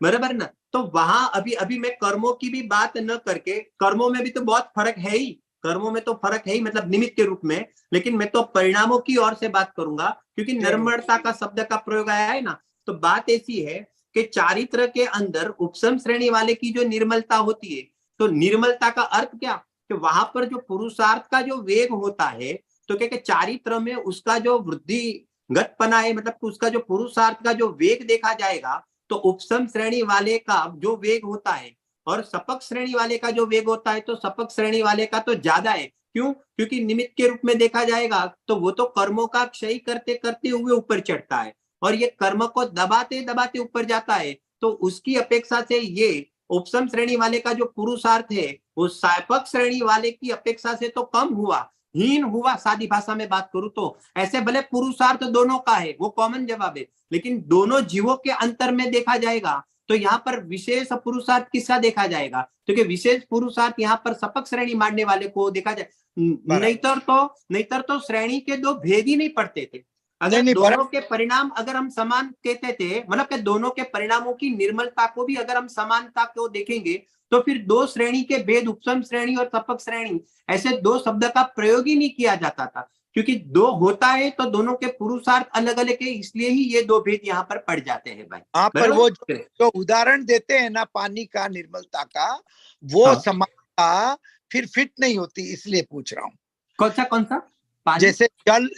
बराबर ना, तो वहां अभी मैं कर्मों की भी बात न करके, कर्मों में भी तो बहुत फर्क है ही, कर्मों में तो फर्क है ही मतलब निमित्त के रूप में, लेकिन मैं तो परिणामों की ओर से बात करूंगा क्योंकि निर्मलता का शब्द का प्रयोग आया है ना. तो बात ऐसी है कि चारित्र के अंदर उपसम श्रेणी वाले की जो निर्मलता होती है, तो निर्मलता का अर्थ क्या कि वहां पर जो पुरुषार्थ का जो वेग होता है तो क्या चारित्र में उसका जो वृद्धिगतपना है, मतलब उसका जो पुरुषार्थ का जो वेग देखा जाएगा तो उपसम श्रेणी वाले का जो वेग होता है और सपक श्रेणी वाले का जो वेग होता है तो सपक श्रेणी वाले का तो ज्यादा है. क्यों? क्योंकि निमित्त के रूप में देखा जाएगा तो वो तो कर्मों का क्षय करते करते हुए ऊपर चढ़ता है और ये कर्म को दबाते दबाते ऊपर जाता है. तो उसकी अपेक्षा से ये उपसम श्रेणी वाले का जो पुरुषार्थ है वो सापक श्रेणी वाले की अपेक्षा से तो कम हुआ, हीन हुआ. सादी भाषा में बात करूं तो ऐसे भले पुरुषार्थ दोनों का है, वो कॉमन जवाब है, लेकिन दोनों जीवों के अंतर में देखा जाएगा तो यहाँ पर विशेष पुरुषार्थ किसका देखा जाएगा? क्योंकि विशेष पुरुषार्थ यहाँ पर सपक श्रेणी मानने वाले को देखा जाए. नहींतर तो श्रेणी के दो भेद ही नहीं पड़ते थे. अगर दोनों के परिणाम अगर हम समान कहते थे, मतलब कि दोनों के परिणामों की निर्मलता को भी अगर हम समानता को देखेंगे तो फिर दो श्रेणी के भेद, उपसम श्रेणी और सपक श्रेणी, ऐसे दो शब्द का प्रयोग ही नहीं किया जाता था. क्योंकि दो होता है तो दोनों के पुरुषार्थ अलग अलग है, इसलिए ही ये दो भेद यहाँ पर पड़ जाते हैं भाई. यहाँ पर वो जो उदाहरण देते हैं ना पानी का, निर्मलता का, वो समानता फिर फिट नहीं होती, इसलिए पूछ रहा हूँ. कौन सा पानी? जैसे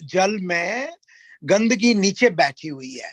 जल में गंदगी नीचे बैठी हुई है,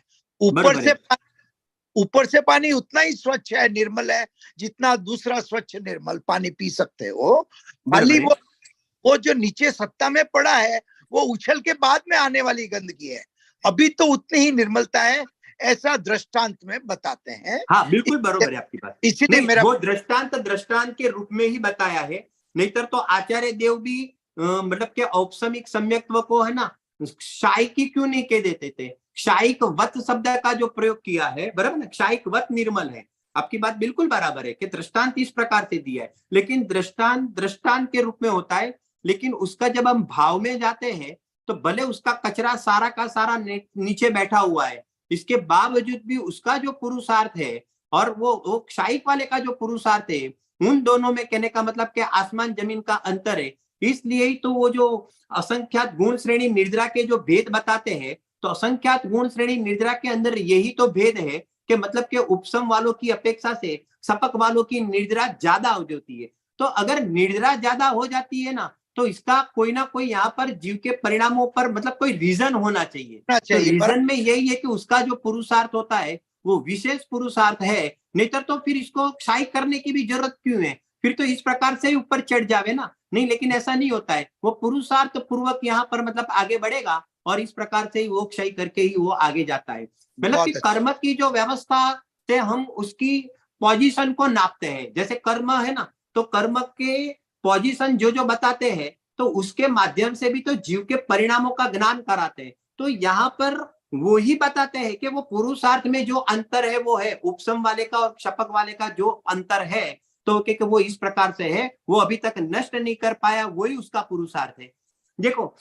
ऊपर से पानी उतना ही स्वच्छ है, निर्मल है जितना दूसरा स्वच्छ निर्मल पानी पी सकते हो. खाली वो जो नीचे सत्ता में पड़ा है वो उछल के बाद में आने वाली गंदगी है, अभी तो उतनी ही निर्मलता है, ऐसा दृष्टांत में बताते हैं. हाँ बिल्कुल बरोबर है आपकी बात. इसलिए मेरा वो दृष्टांत के रूप में ही बताया है. नहींतर तो आचार्य देव भी मतलब के औपसमिक सम्यक्त्व को है ना क्षायिकी क्यों नहीं कह देते थे? क्षायिक वत शब्द का जो प्रयोग किया है, बराबर ना, क्षायिक वत निर्मल है. आपकी बात बिल्कुल बराबर है कि दृष्टांत इस प्रकार से दिया है, लेकिन दृष्टांत के रूप में होता है, लेकिन उसका जब हम भाव में जाते हैं तो भले उसका कचरा सारा का सारा नीचे बैठा हुआ है, इसके बावजूद भी उसका जो पुरुषार्थ है और वो क्षायिक वाले का जो पुरुषार्थ है, उन दोनों में कहने का मतलब कि आसमान जमीन का अंतर है। इसलिए ही तो वो जो असंख्यात गुण श्रेणी निर्जरा के जो भेद बताते हैं, तो असंख्यात गुण श्रेणी निर्जरा के अंदर यही तो भेद है कि मतलब कि उपसम वालों की अपेक्षा से सपक वालों की निर्जरा ज्यादा हो जाती है। तो अगर निर्जरा ज्यादा हो जाती है ना, तो इसका कोई ना कोई यहाँ पर जीव के परिणामों पर मतलब कोई रीजन होना चाहिए। तो रीजन में यही है कि उसका जो पुरुषार्थ होता है वो विशेष पुरुषार्थ है, नहीं तो फिर इसको क्षायिक करने की भी जरूरत क्यों है? फिर तो इस प्रकार से ही ऊपर चढ़ जावे ना। नहीं, लेकिन ऐसा नहीं होता है, वो पुरुषार्थ पूर्वक यहाँ पर मतलब आगे बढ़ेगा और इस प्रकार से ही वो क्षय करके ही वो आगे जाता है। मतलब कि कर्म की जो व्यवस्था से हम उसकी पोजीशन को नापते हैं। जैसे कर्म है ना, तो कर्म के पोजीशन जो जो बताते हैं, तो उसके माध्यम से भी तो जीव के परिणामों का ज्ञान कराते हैं। तो यहाँ पर वो ही बताते हैं कि वो पुरुषार्थ में जो अंतर है वो है उपसम वाले का और क्षपक वाले का जो अंतर है, तो कि वो इस प्रकार से है, वो अभी तक नष्ट नहीं कर पाया, वही उसका पुरुषार्थ है। देखो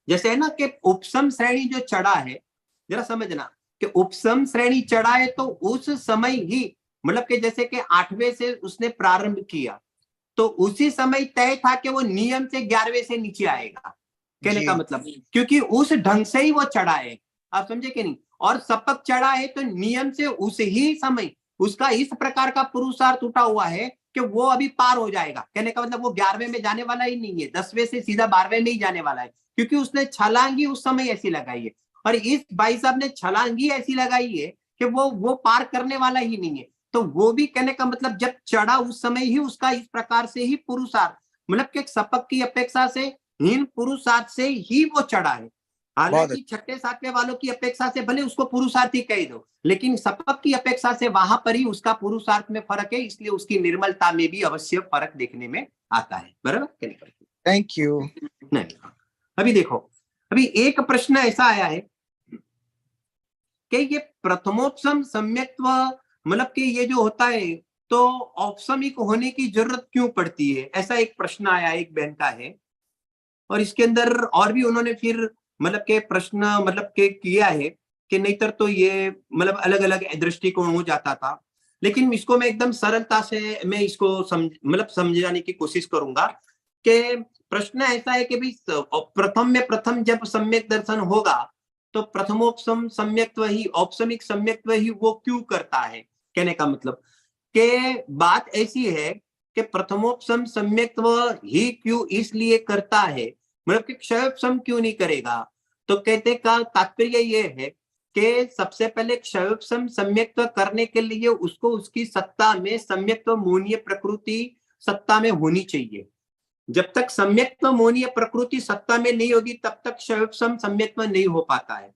जैसे है ना कि उपसम श्रेणी जो चढ़ा है, जरा समझना कि उपसम श्रेणी चढ़ा है तो उस समय ही मतलब कि जैसे कि 8वें से उसने प्रारंभ किया, तो उसी समय तय था कि वो नियम से 11वें से नीचे आएगा। कहने का मतलब क्योंकि उस ढंग से ही वो चढ़ा है, आप समझे कि नहीं? और सपक चढ़ा है तो नियम से उस ही समय उसका इस प्रकार का पुरुषार्थ उठा हुआ है कि वो अभी पार हो जाएगा। कहने का मतलब वो 11वें में जाने वाला ही नहीं है, 10वें से सीधा 12वें में ही जाने वाला है, क्योंकि उसने छलांगी उस समय ऐसी लगाई है। और इस भाई साहब ने छलांगी ऐसी लगाई है कि वो पार करने वाला ही नहीं है। तो वो भी कहने का मतलब जब चढ़ा उस समय ही उसका इस प्रकार से ही पुरुषार्थ मतलब कि सपक की अपेक्षा से हीन पुरुषार्थ से ही वो चढ़ा है। हालांकि 6ठे 7वें वालों की अपेक्षा से भले उसको पुरुषार्थ ही कह दो, लेकिन सपक की अपेक्षा से वहां पर ही उसका पुरुषार्थ में फर्क है, इसलिए उसकी निर्मलता में भी अवश्य फर्क देखने में आता है। बराबर? Thank you. नहीं, अभी देखो, अभी एक प्रश्न ऐसा आया है कि ये प्रथमोपसम सम्यक्त्व मतलब कि ये जो होता है तो औपसमिक होने की जरूरत क्यों पड़ती है, ऐसा एक प्रश्न आया, एक बहन का है। और इसके अंदर और भी उन्होंने फिर मतलब के प्रश्न मतलब के किया है कि नहीं तो ये मतलब अलग अलग दृष्टिकोण हो जाता था। लेकिन इसको मैं एकदम सरलता से मैं इसको समझाने की कोशिश करूंगा कि प्रश्न ऐसा है कि भाई प्रथम जब सम्यक दर्शन होगा तो प्रथमोपसम सम्यक्त्व ही औपसमिक सम्यक्त्व ही वो क्यों करता है। कहने का मतलब कि बात ऐसी है कि प्रथमोपसम सम्यक्त्व ही क्यों इसलिए करता है, मतलब कि क्षयोपसम क्यों नहीं करेगा। तो कहते का तात्पर्य ये है कि सबसे पहले क्षयोपसम सम्यक्त्व करने के लिए उसको उसकी सत्ता में सम्यक्त्व मोनीय प्रकृति सत्ता में होनी चाहिए। जब तक सम्यक्त्व मोनीय प्रकृति सत्ता में नहीं होगी तब तक क्षयोपसम सम्यक्त्व नहीं हो पाता है,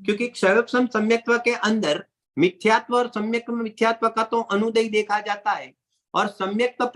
क्योंकि क्षयोपसम सम्यक्त्व के अंदर मिथ्यात्व और सम्यक्त्व मिथ्यात्व का तो अनुदय देखा जाता है, और सम्यक्त्व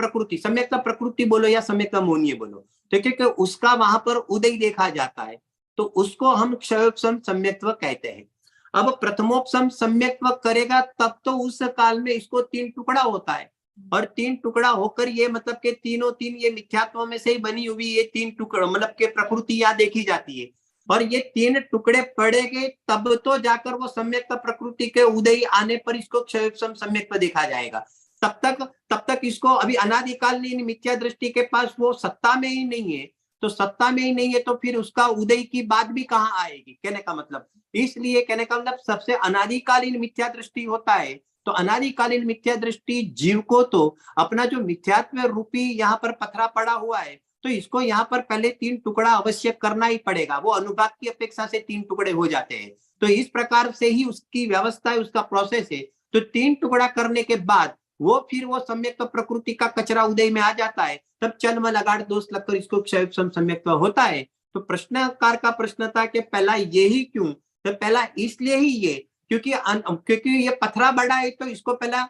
प्रकृति बोलो या सम्यक्त्व मोनीय बोलो, तो क्योंकि उसका वहां पर उदय देखा जाता है, तो उसको हम क्षयोपसम सम्यक्त्व कहते हैं। अब प्रथमोपसम सम्यक्त्व करेगा तब तो उस काल में इसको 3 टुकड़ा होता है, और 3 टुकड़ा होकर ये मतलब के तीनों तीन ये मिथ्यात्व में से ही बनी हुई ये 3 टुकड़ा मतलब के प्रकृति यहाँ देखी जाती है, और ये 3 टुकड़े पड़ेंगे तब तो जाकर वो सम्यक्त्व प्रकृति के उदय आने पर इसको क्षयोपसम सम्यक्त्व देखा जाएगा। तब तक इसको अभी अनादिकालीन मिथ्या दृष्टि के पास वो सत्ता में ही नहीं है, तो सत्ता में ही नहीं है तो फिर उसका उदय की बात भी कहाँ आएगी। कहने का मतलब इसलिए कहने का मतलब सबसे अनादिकालीन मिथ्या दृष्टि होता है, तो अनादिकालीन मिथ्या दृष्टि जीव को तो अपना जो मिथ्यात्व रूपी यहाँ पर पथरा पड़ा हुआ है, तो इसको यहाँ पर पहले 3 टुकड़ा अवश्य करना ही पड़ेगा। वो अनुभाग की अपेक्षा से 3 टुकड़े हो जाते हैं, तो इस प्रकार से ही उसकी व्यवस्था है, उसका प्रोसेस है। तो 3 टुकड़ा करने के बाद वो फिर वो सम्यक्त्व प्रकृति का कचरा उदय में आ जाता है, तब चन्म लगाड़ दोष लगकर इसको क्षयोपसम सम्यक्त्व होता है। तो प्रश्नकार का प्रश्न था कि पहला यही क्यों, तो पहला इसलिए ही ये क्योंकि ये पथरा बड़ा है, तो इसको पहला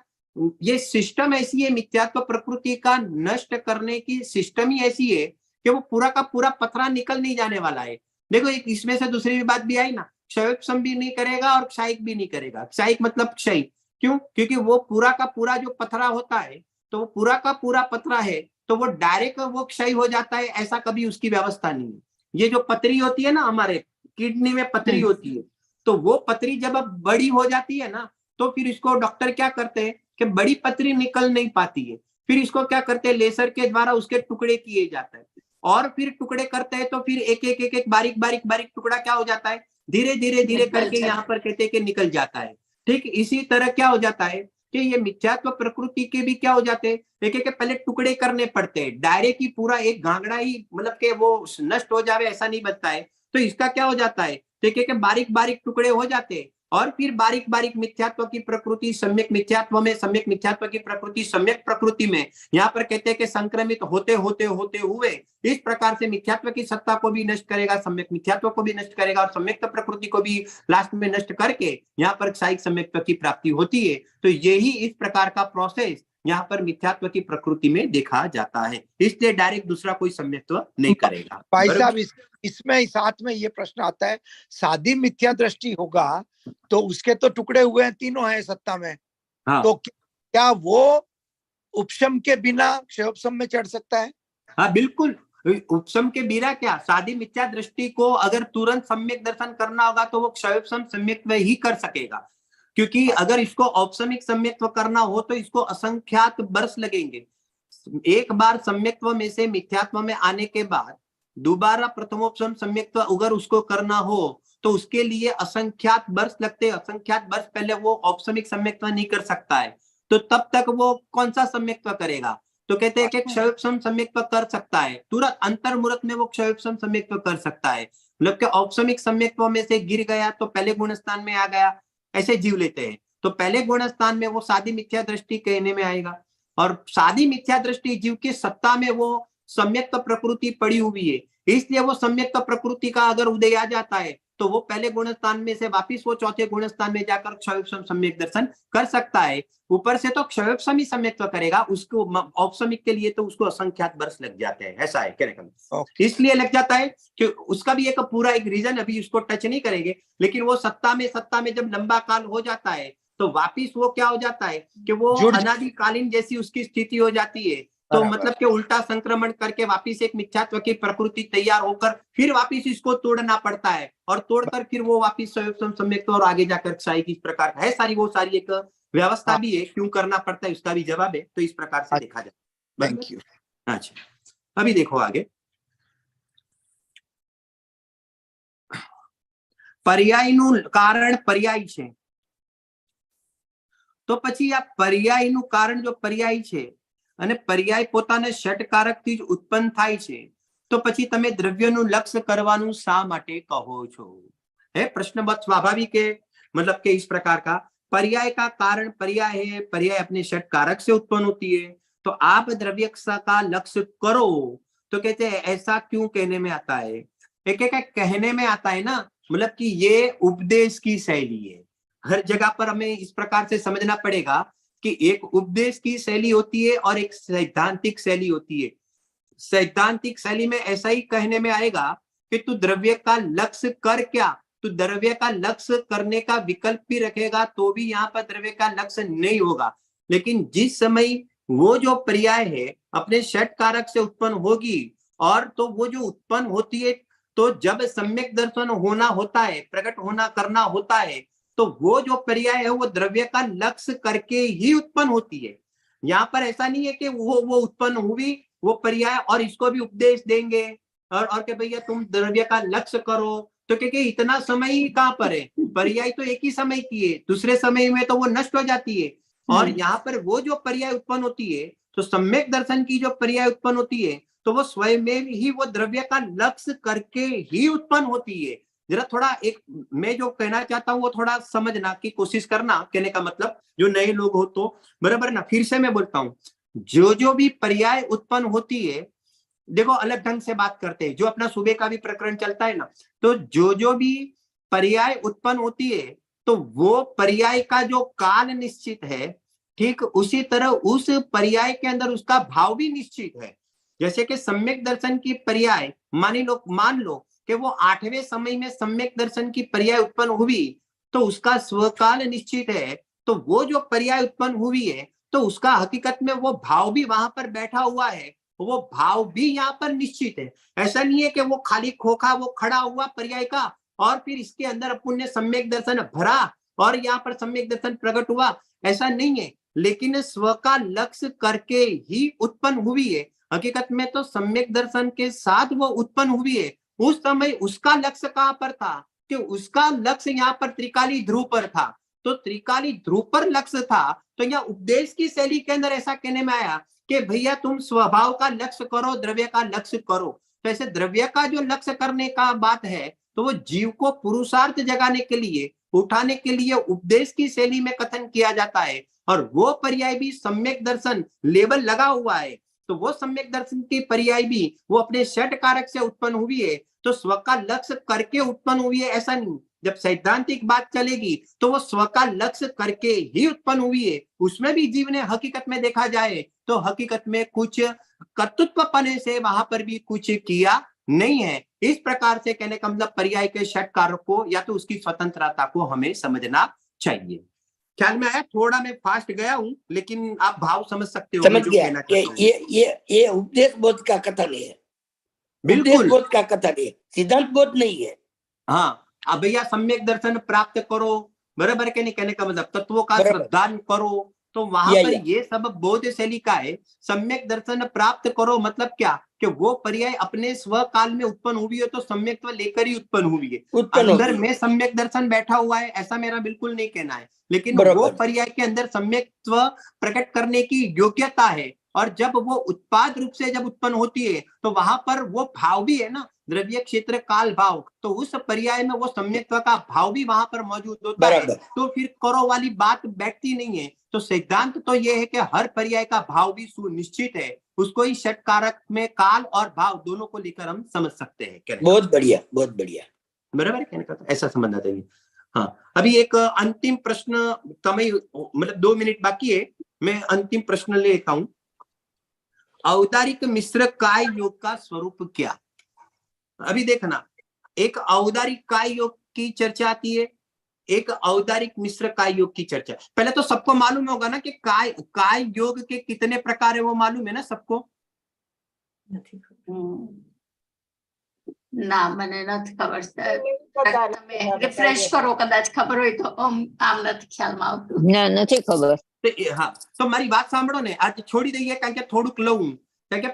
ये सिस्टम ऐसी है मिथ्यात्व प्रकृति का नष्ट करने की सिस्टम ही ऐसी है कि वो पूरा का पूरा पथरा निकल नहीं जाने वाला है। देखो एक इसमें से दूसरी बात भी आई ना, क्षयोपसम भी नहीं करेगा और क्षायिक भी नहीं करेगा। क्षायिक मतलब क्षय, क्यों? क्योंकि वो पूरा का पूरा जो पथरा होता है, तो वो पूरा का पूरा पथरा है तो वो डायरेक्ट वो क्षय हो जाता है, ऐसा कभी उसकी व्यवस्था नहीं है। ये जो पथरी होती है ना, हमारे किडनी में पथरी होती है, तो वो पतरी जब अब बड़ी हो जाती है ना, तो फिर इसको डॉक्टर क्या करते हैं कि बड़ी पतरी निकल नहीं पाती है, फिर इसको क्या करते हैं, लेजर के द्वारा उसके टुकड़े किए जाते हैं, और फिर टुकड़े करते हैं तो फिर एक एक एक एक बारीक बारीक बारीक टुकड़ा क्या हो जाता है, धीरे धीरे धीरे करके यहाँ पर कहते हैं कि निकल जाता है। ठीक इसी तरह क्या हो जाता है कि ये मिथ्यात्व प्रकृति के भी क्या हो जाते हैं, एक एक पहले टुकड़े करने पड़ते हैं, डायरेक्ट ही पूरा एक गांगड़ा ही मतलब के वो नष्ट हो जावे ऐसा नहीं बनता है। तो इसका क्या हो जाता है, देखिए कि बारीक बारीक टुकड़े हो जाते हैं, और फिर बारीक बारीक मिथ्यात्व की प्रकृति सम्यक मिथ्यात्व में, सम्यक मिथ्यात्व की प्रकृति सम्यक प्रकृति में, यहाँ पर कहते हैं कि संक्रमित होते होते होते हुए इस प्रकार से मिथ्यात्व की सत्ता को भी नष्ट करेगा, सम्यक मिथ्यात्व को भी नष्ट करेगा, और सम्यक प्रकृति को भी लास्ट में नष्ट करके यहाँ पर क्षायिक सम्यक्त्व की प्राप्ति होती है। तो यही इस प्रकार का प्रोसेस यहाँ पर मिथ्यात्व की प्रकृति में देखा जाता है, इसलिए डायरेक्ट दूसरा कोई सम्यक्त्व नहीं करेगा। भाई साहब इसमें साथ में ये प्रश्न आता है, सादी मिथ्या दृष्टि होगा तो उसके तो टुकड़े हुए हैं, तीनों हैं सत्ता में। हाँ। तो क्या वो उपशम के बिना क्षयोपशम में चढ़ सकता है? हाँ बिल्कुल, उपशम के बिना क्या, सादी मिथ्या दृष्टि को अगर तुरंत सम्यक दर्शन करना होगा तो वो क्षयोपशम सम्यक्त्व ही कर सकेगा, क्योंकि अगर इसको औपशमिक सम्यक्त्व करना हो तो इसको असंख्यात वर्ष लगेंगे। एक बार सम्यक्त्व में से मिथ्यात्व में आने के बाद दोबारा प्रथमोपशम सम्यक्त्व अगर उसको करना हो तो उसके लिए असंख्यात वर्ष लगते हैं, असंख्यात वर्ष पहले वो औपशमिक सम्यक्त्व नहीं कर सकता है, तो तब तक वो कौन सा सम्यक्त्व करेगा, तो कहते हैं कि क्षयोपशम सम्यक्त्व कर सकता है, तुरंत अंतर्मुहूर्त में वो क्षयोपशम सम्यक्त्व कर सकता है। मतलब कि औपशमिक सम्यक्त्व में से गिर गया तो पहले गुण स्थान में आ गया, ऐसे जीव लेते हैं, तो पहले गुण स्थान में वो सादी मिथ्या दृष्टि कहने में आएगा, और सादी मिथ्या दृष्टि जीव की सत्ता में वो सम्यक्त प्रकृति पड़ी हुई है, इसलिए वो सम्यक्त प्रकृति का अगर उदय आ जाता है तो वो पहले गुण स्थान में से वापिस वो चौथे गुण स्थान में जाकर क्षयोपशम सम्यक दर्शन कर सकता है। ऊपर से तो क्षयोपशम ही सम्यक्त्व करेगा, उसको औपशमिक के लिए तो उसको असंख्यात वर्ष लग जाते हैं, ऐसा है कहने का। इसलिए लग जाता है कि उसका भी एक पूरा एक रीजन, अभी उसको टच नहीं करेंगे, लेकिन वो सत्ता में जब लंबा काल हो जाता है तो वापिस वो क्या हो जाता है कि वो अनादिकालीन जैसी उसकी स्थिति हो जाती है, तो मतलब कि उल्टा संक्रमण करके वापिस एक मिथ्यात्व की प्रकृति तैयार होकर फिर वापिस इसको तोड़ना पड़ता है, और तोड़कर फिर वो वापिस क्षयोपशम सम्यक्त्व और आगे जाकर क्षायिक इस प्रकार है सारी वो सारी एक व्यवस्था भी है, क्यों करना पड़ता है उसका भी जवाब है, तो इस प्रकार से देखा जाए। Thank you. अच्छा, अभी देखो आगे, पर्यायનું કારણ पर्याय છે, તો પછી આ पर्यायનું કારણ જો पर्याय છે અને पर्याय પોતાને ષટકારકથી જ ઉત્પન્ન થાય છે, તો પછી તમે દ્રવ્યનું લક્ષ્ય કરવાનું શા માટે કહો છો? है प्रश्न बहुत स्वाभाविक है, मतलब कि इस प्रकार का पर्याय का कारण पर्याय है, पर्याय अपने षटकारक से उत्पन्न होती है, तो आप द्रव्य का लक्ष्य करो, तो कहते हैं ऐसा क्यों कहने में आता है? एक एक कहने में आता है ना, मतलब कि ये उपदेश की शैली है, हर जगह पर हमें इस प्रकार से समझना पड़ेगा कि एक उपदेश की शैली होती है और एक सैद्धांतिक शैली होती है। सैद्धांतिक शैली में ऐसा ही कहने में आएगा कि तू द्रव्य का लक्ष्य कर, क्या तू द्रव्य का लक्ष्य करने का विकल्प भी रखेगा तो भी यहाँ पर द्रव्य का लक्ष्य नहीं होगा। लेकिन जिस समय वो जो पर्याय है अपने षट कारक से उत्पन्न होगी, और तो वो जो उत्पन्न होती है, तो जब सम्यक दर्शन होना होता है, प्रकट होना करना होता है, तो वो जो पर्याय है वो द्रव्य का लक्ष्य करके ही उत्पन्न होती है। यहाँ पर ऐसा नहीं है कि वो उत्पन्न हुई वो पर्याय और इसको भी उपदेश देंगे और कि भैया तुम द्रव्य का लक्ष्य करो, तो क्योंकि इतना समय ही कहाँ पर है, पर्याय तो एक ही समय की है, दूसरे समय में तो वो नष्ट हो जाती है। और यहाँ पर वो जो पर्याय उत्पन्न होती है, तो सम्यक दर्शन की जो पर्याय उत्पन्न होती है, तो वो स्वयं में ही वो द्रव्य का लक्ष्य करके ही उत्पन्न होती है। जरा थोड़ा एक मैं जो कहना चाहता हूँ वो थोड़ा समझना की कोशिश करना, कहने का मतलब जो नए लोग हो तो बराबर ना, फिर से मैं बोलता हूँ, जो भी पर्याय उत्पन्न होती है, देखो अलग ढंग से बात करते हैं, जो अपना सुबह का भी प्रकरण चलता है ना, तो जो भी पर्याय उत्पन्न होती है, तो वो पर्याय का जो काल निश्चित है, ठीक उसी तरह उस पर्याय के अंदर उसका भाव भी निश्चित है। जैसे कि सम्यक दर्शन की पर्याय मान लो कि वो 8वें समय में सम्यक दर्शन की पर्याय उत्पन्न हुई, तो उसका स्वकाल निश्चित है, तो वो जो पर्याय उत्पन्न हुई है, तो उसका हकीकत में वो भाव भी वहां पर बैठा हुआ है, वो भाव भी यहाँ पर निश्चित है। ऐसा नहीं है कि वो खाली खोखा वो खड़ा हुआ पर्याय का और फिर इसके अंदर अपन ने सम्यक दर्शन भरा और यहाँ पर सम्यक दर्शन प्रकट हुआ, ऐसा नहीं है। लेकिन स्व का लक्ष्य करके ही उत्पन्न हुई है। हकीकत में तो सम्यक दर्शन के साथ वो उत्पन्न हुई है। उस समय उसका लक्ष्य कहाँ पर था कि उसका लक्ष्य यहाँ पर त्रिकाली ध्रुव पर था। तो त्रिकाली ध्रुव पर लक्ष्य था, तो यहाँ उपदेश की शैली के अंदर ऐसा कहने में आया कि भैया तुम स्वभाव का लक्ष्य करो, द्रव्य का लक्ष्य करो। तो ऐसे द्रव्य का जो लक्ष्य करने का बात है, तो वो जीव को पुरुषार्थ जगाने के लिए, उठाने के लिए उपदेश की शैली में कथन किया जाता है। और वो पर्याय भी सम्यक दर्शन लेबल लगा हुआ है। तो वो सम्यक दर्शन की पर्याय भी वो अपने षट कारक से उत्पन्न हुई है। तो स्व का लक्ष्य करके उत्पन्न हुई है ऐसा नहीं। जब सैद्धांतिक बात चलेगी तो वो स्व का लक्ष्य करके ही उत्पन्न हुई है। उसमें भी जीव ने हकीकत में देखा जाए तो हकीकत में कुछ कर्तृत्व पने से वहां पर भी कुछ किया नहीं है। इस प्रकार से कहने का मतलब पर्याय के षट कारक को या तो उसकी स्वतंत्रता को हमें समझना चाहिए। ख्याल में आया? थोड़ा मैं फास्ट गया हूं, लेकिन आप भाव समझ सकते हो। समझ गया कि ये उपदेश बोध का कथन है, उपदेश बोध का कथन है, सिद्धांत बोध नहीं है। हाँ, अब भैया सम्यक दर्शन प्राप्त करो, बराबर के नहीं, कहने का मतलब तत्वों का श्रद्धान करो, तो वहां पर ये सब बोध शैली का है। सम्यक दर्शन प्राप्त करो मतलब क्या कि वो पर्याय अपने स्व काल में उत्पन्न हुई है, तो सम्यक्त्व लेकर ही उत्पन्न हुई है। अंदर में सम्यक दर्शन बैठा हुआ है ऐसा मेरा बिल्कुल नहीं कहना है, लेकिन वो पर्याय के अंदर सम्यक्त्व प्रकट करने की योग्यता है। और जब वो उत्पाद रूप से जब उत्पन्न होती है तो वहां पर वो भाव भी है ना, द्रव्य क्षेत्र काल भाव, तो उस पर्याय में वो सम्यक्त्व का भाव भी वहां पर मौजूद होता है। तो फिर करो वाली बात बैठती नहीं है। तो सिद्धांत तो ये है कि हर पर्याय का भाव भी सुनिश्चित है, उसको ही षट कारक में काल और भाव दोनों को लेकर हम समझ सकते हैं। बहुत बढ़िया, बहुत बढ़िया, बराबर कहने का ऐसा समझना चाहिए। हाँ, अभी एक अंतिम प्रश्न तमय, मतलब 2 मिनट बाकी है, मैं अंतिम प्रश्न लेता हूं। औदारिक मिश्र काय योग का स्वरूप क्या? अभी देखना, एक औदारिक काय योग की चर्चा आती है, एक औदारिक मिश्र काय योग की चर्चा। पहले तो सबको मालूम होगा ना कि काय योग के कितने प्रकार है, वो मालूम है ना सबको? ના મને નથી ખબર સર, તમે રિફ્રેશ કરો, કદાચ ખબર હોય તો આમ નથી ખ્યાલમાં આવતું. ના, નથી ખબર. હા, તો મારી વાત સાંભળો ને, આજે છોડી દઈએ કારણ કે થોડુંક લઉં, કારણ કે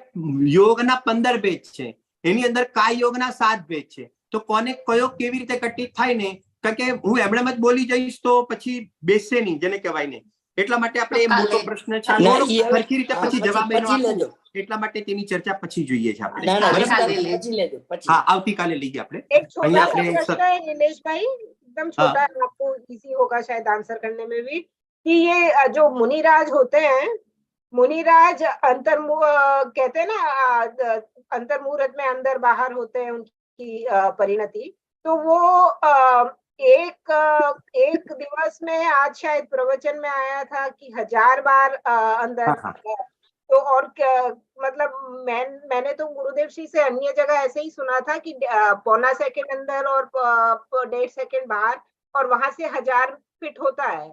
યોગના 15 પેજ છે, એની અંદર काय યોગના 7 પેજ છે, તો કોને કયો કેવી રીતે ઘટિત થાય ને, કારણ કે હું એમણે જ બોલી જઈશ તો પછી બેસે નહીં, જેને કહેવાય ને, એટલા માટે આપણે એ મોટો પ્રશ્ન છે, સરખી રીતે પછી જવાબ એનો આપો, એટલા માટે તેની ચર્ચા પછી જોઈએ છે આપણે। હા, આવતીકાલે લઈએ આપણે। एक छोटा सा प्रश्न है नीलेश भाई, एकदम छोटा, आपको इजी होगा शायद आंसर करने में भी, कि ये जो मुनिराज होते हैं, मुनिराज कहते हैं ना, अंतर्मुहूर्त में अंदर बाहर होते हैं उनकी परिणति, तो वो एक दिवस में, आज शायद प्रवचन में आया था कि 1000 बार अंदर, तो और मतलब मैंने तो गुरुदेव श्री से अन्य जगह ऐसे ही सुना था कि 0.25 सेकंड अंदर और 1.5 सेकंड बाहर, और वहां से 1000 फिट होता है।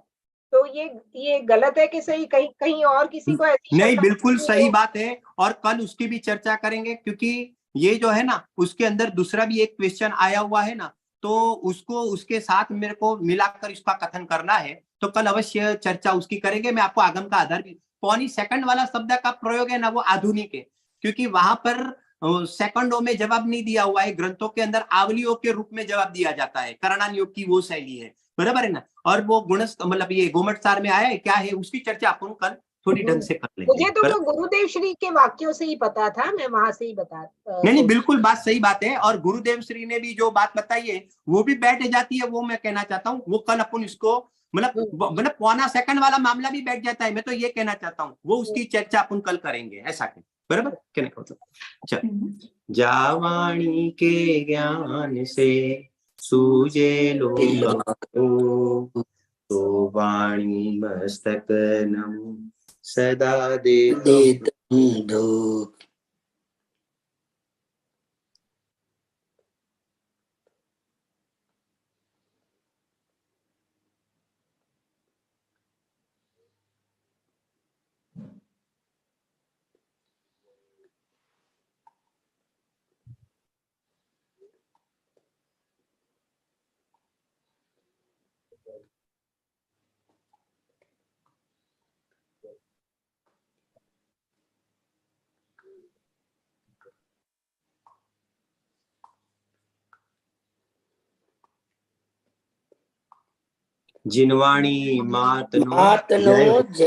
तो ये गलत है कि सही? कहीं कहीं और किसी को ऐसी नहीं, बिल्कुल सही बात है, और कल उसकी भी चर्चा करेंगे, क्योंकि ये जो है ना, उसके अंदर दूसरा भी एक क्वेश्चन आया हुआ है ना, तो उसको उसके साथ मेरे को मिलाकर इसका कथन करना है, तो कल अवश्य चर्चा उसकी करेंगे। मैं आपको आगम का आधार भी, 0.25 सेकंड वाला शब्द का प्रयोग है ना, वो आधुनिक है, क्योंकि वहां पर सेकंडों में जवाब नहीं दिया हुआ है, ग्रंथों के अंदर आवलियों के रूप में जवाब दिया जाता है। करणान योग की वो शैली है, बराबर है ना। और वो गुणस्थ, मतलब ये गोमट सार में आया है क्या है, उसकी चर्चा अपन कल थोड़ी ढंग से कर लेंगे। मुझे तो वो गुरुदेव श्री के वाक्यों से ही पता था, मैं वहां से ही नहीं, बिल्कुल बात सही बात है, और गुरुदेव श्री ने भी जो बात बताई है वो भी बैठ जाती है, वो मैं कहना चाहता हूँ। वो कल अपन इसको, मतलब 0.25 सेकंड वाला मामला भी बैठ जाता है, मैं तो ये कहना चाहता हूँ, वो उसकी चर्चा अपन कल करेंगे, ऐसा करें, बराबर कहने का मतलब। चल, जावाणी के ज्ञान से सूझे लोग तो वाणी मस्तक नम सदा देत धूप। જીનવાણી માતનો માતનો જય. જય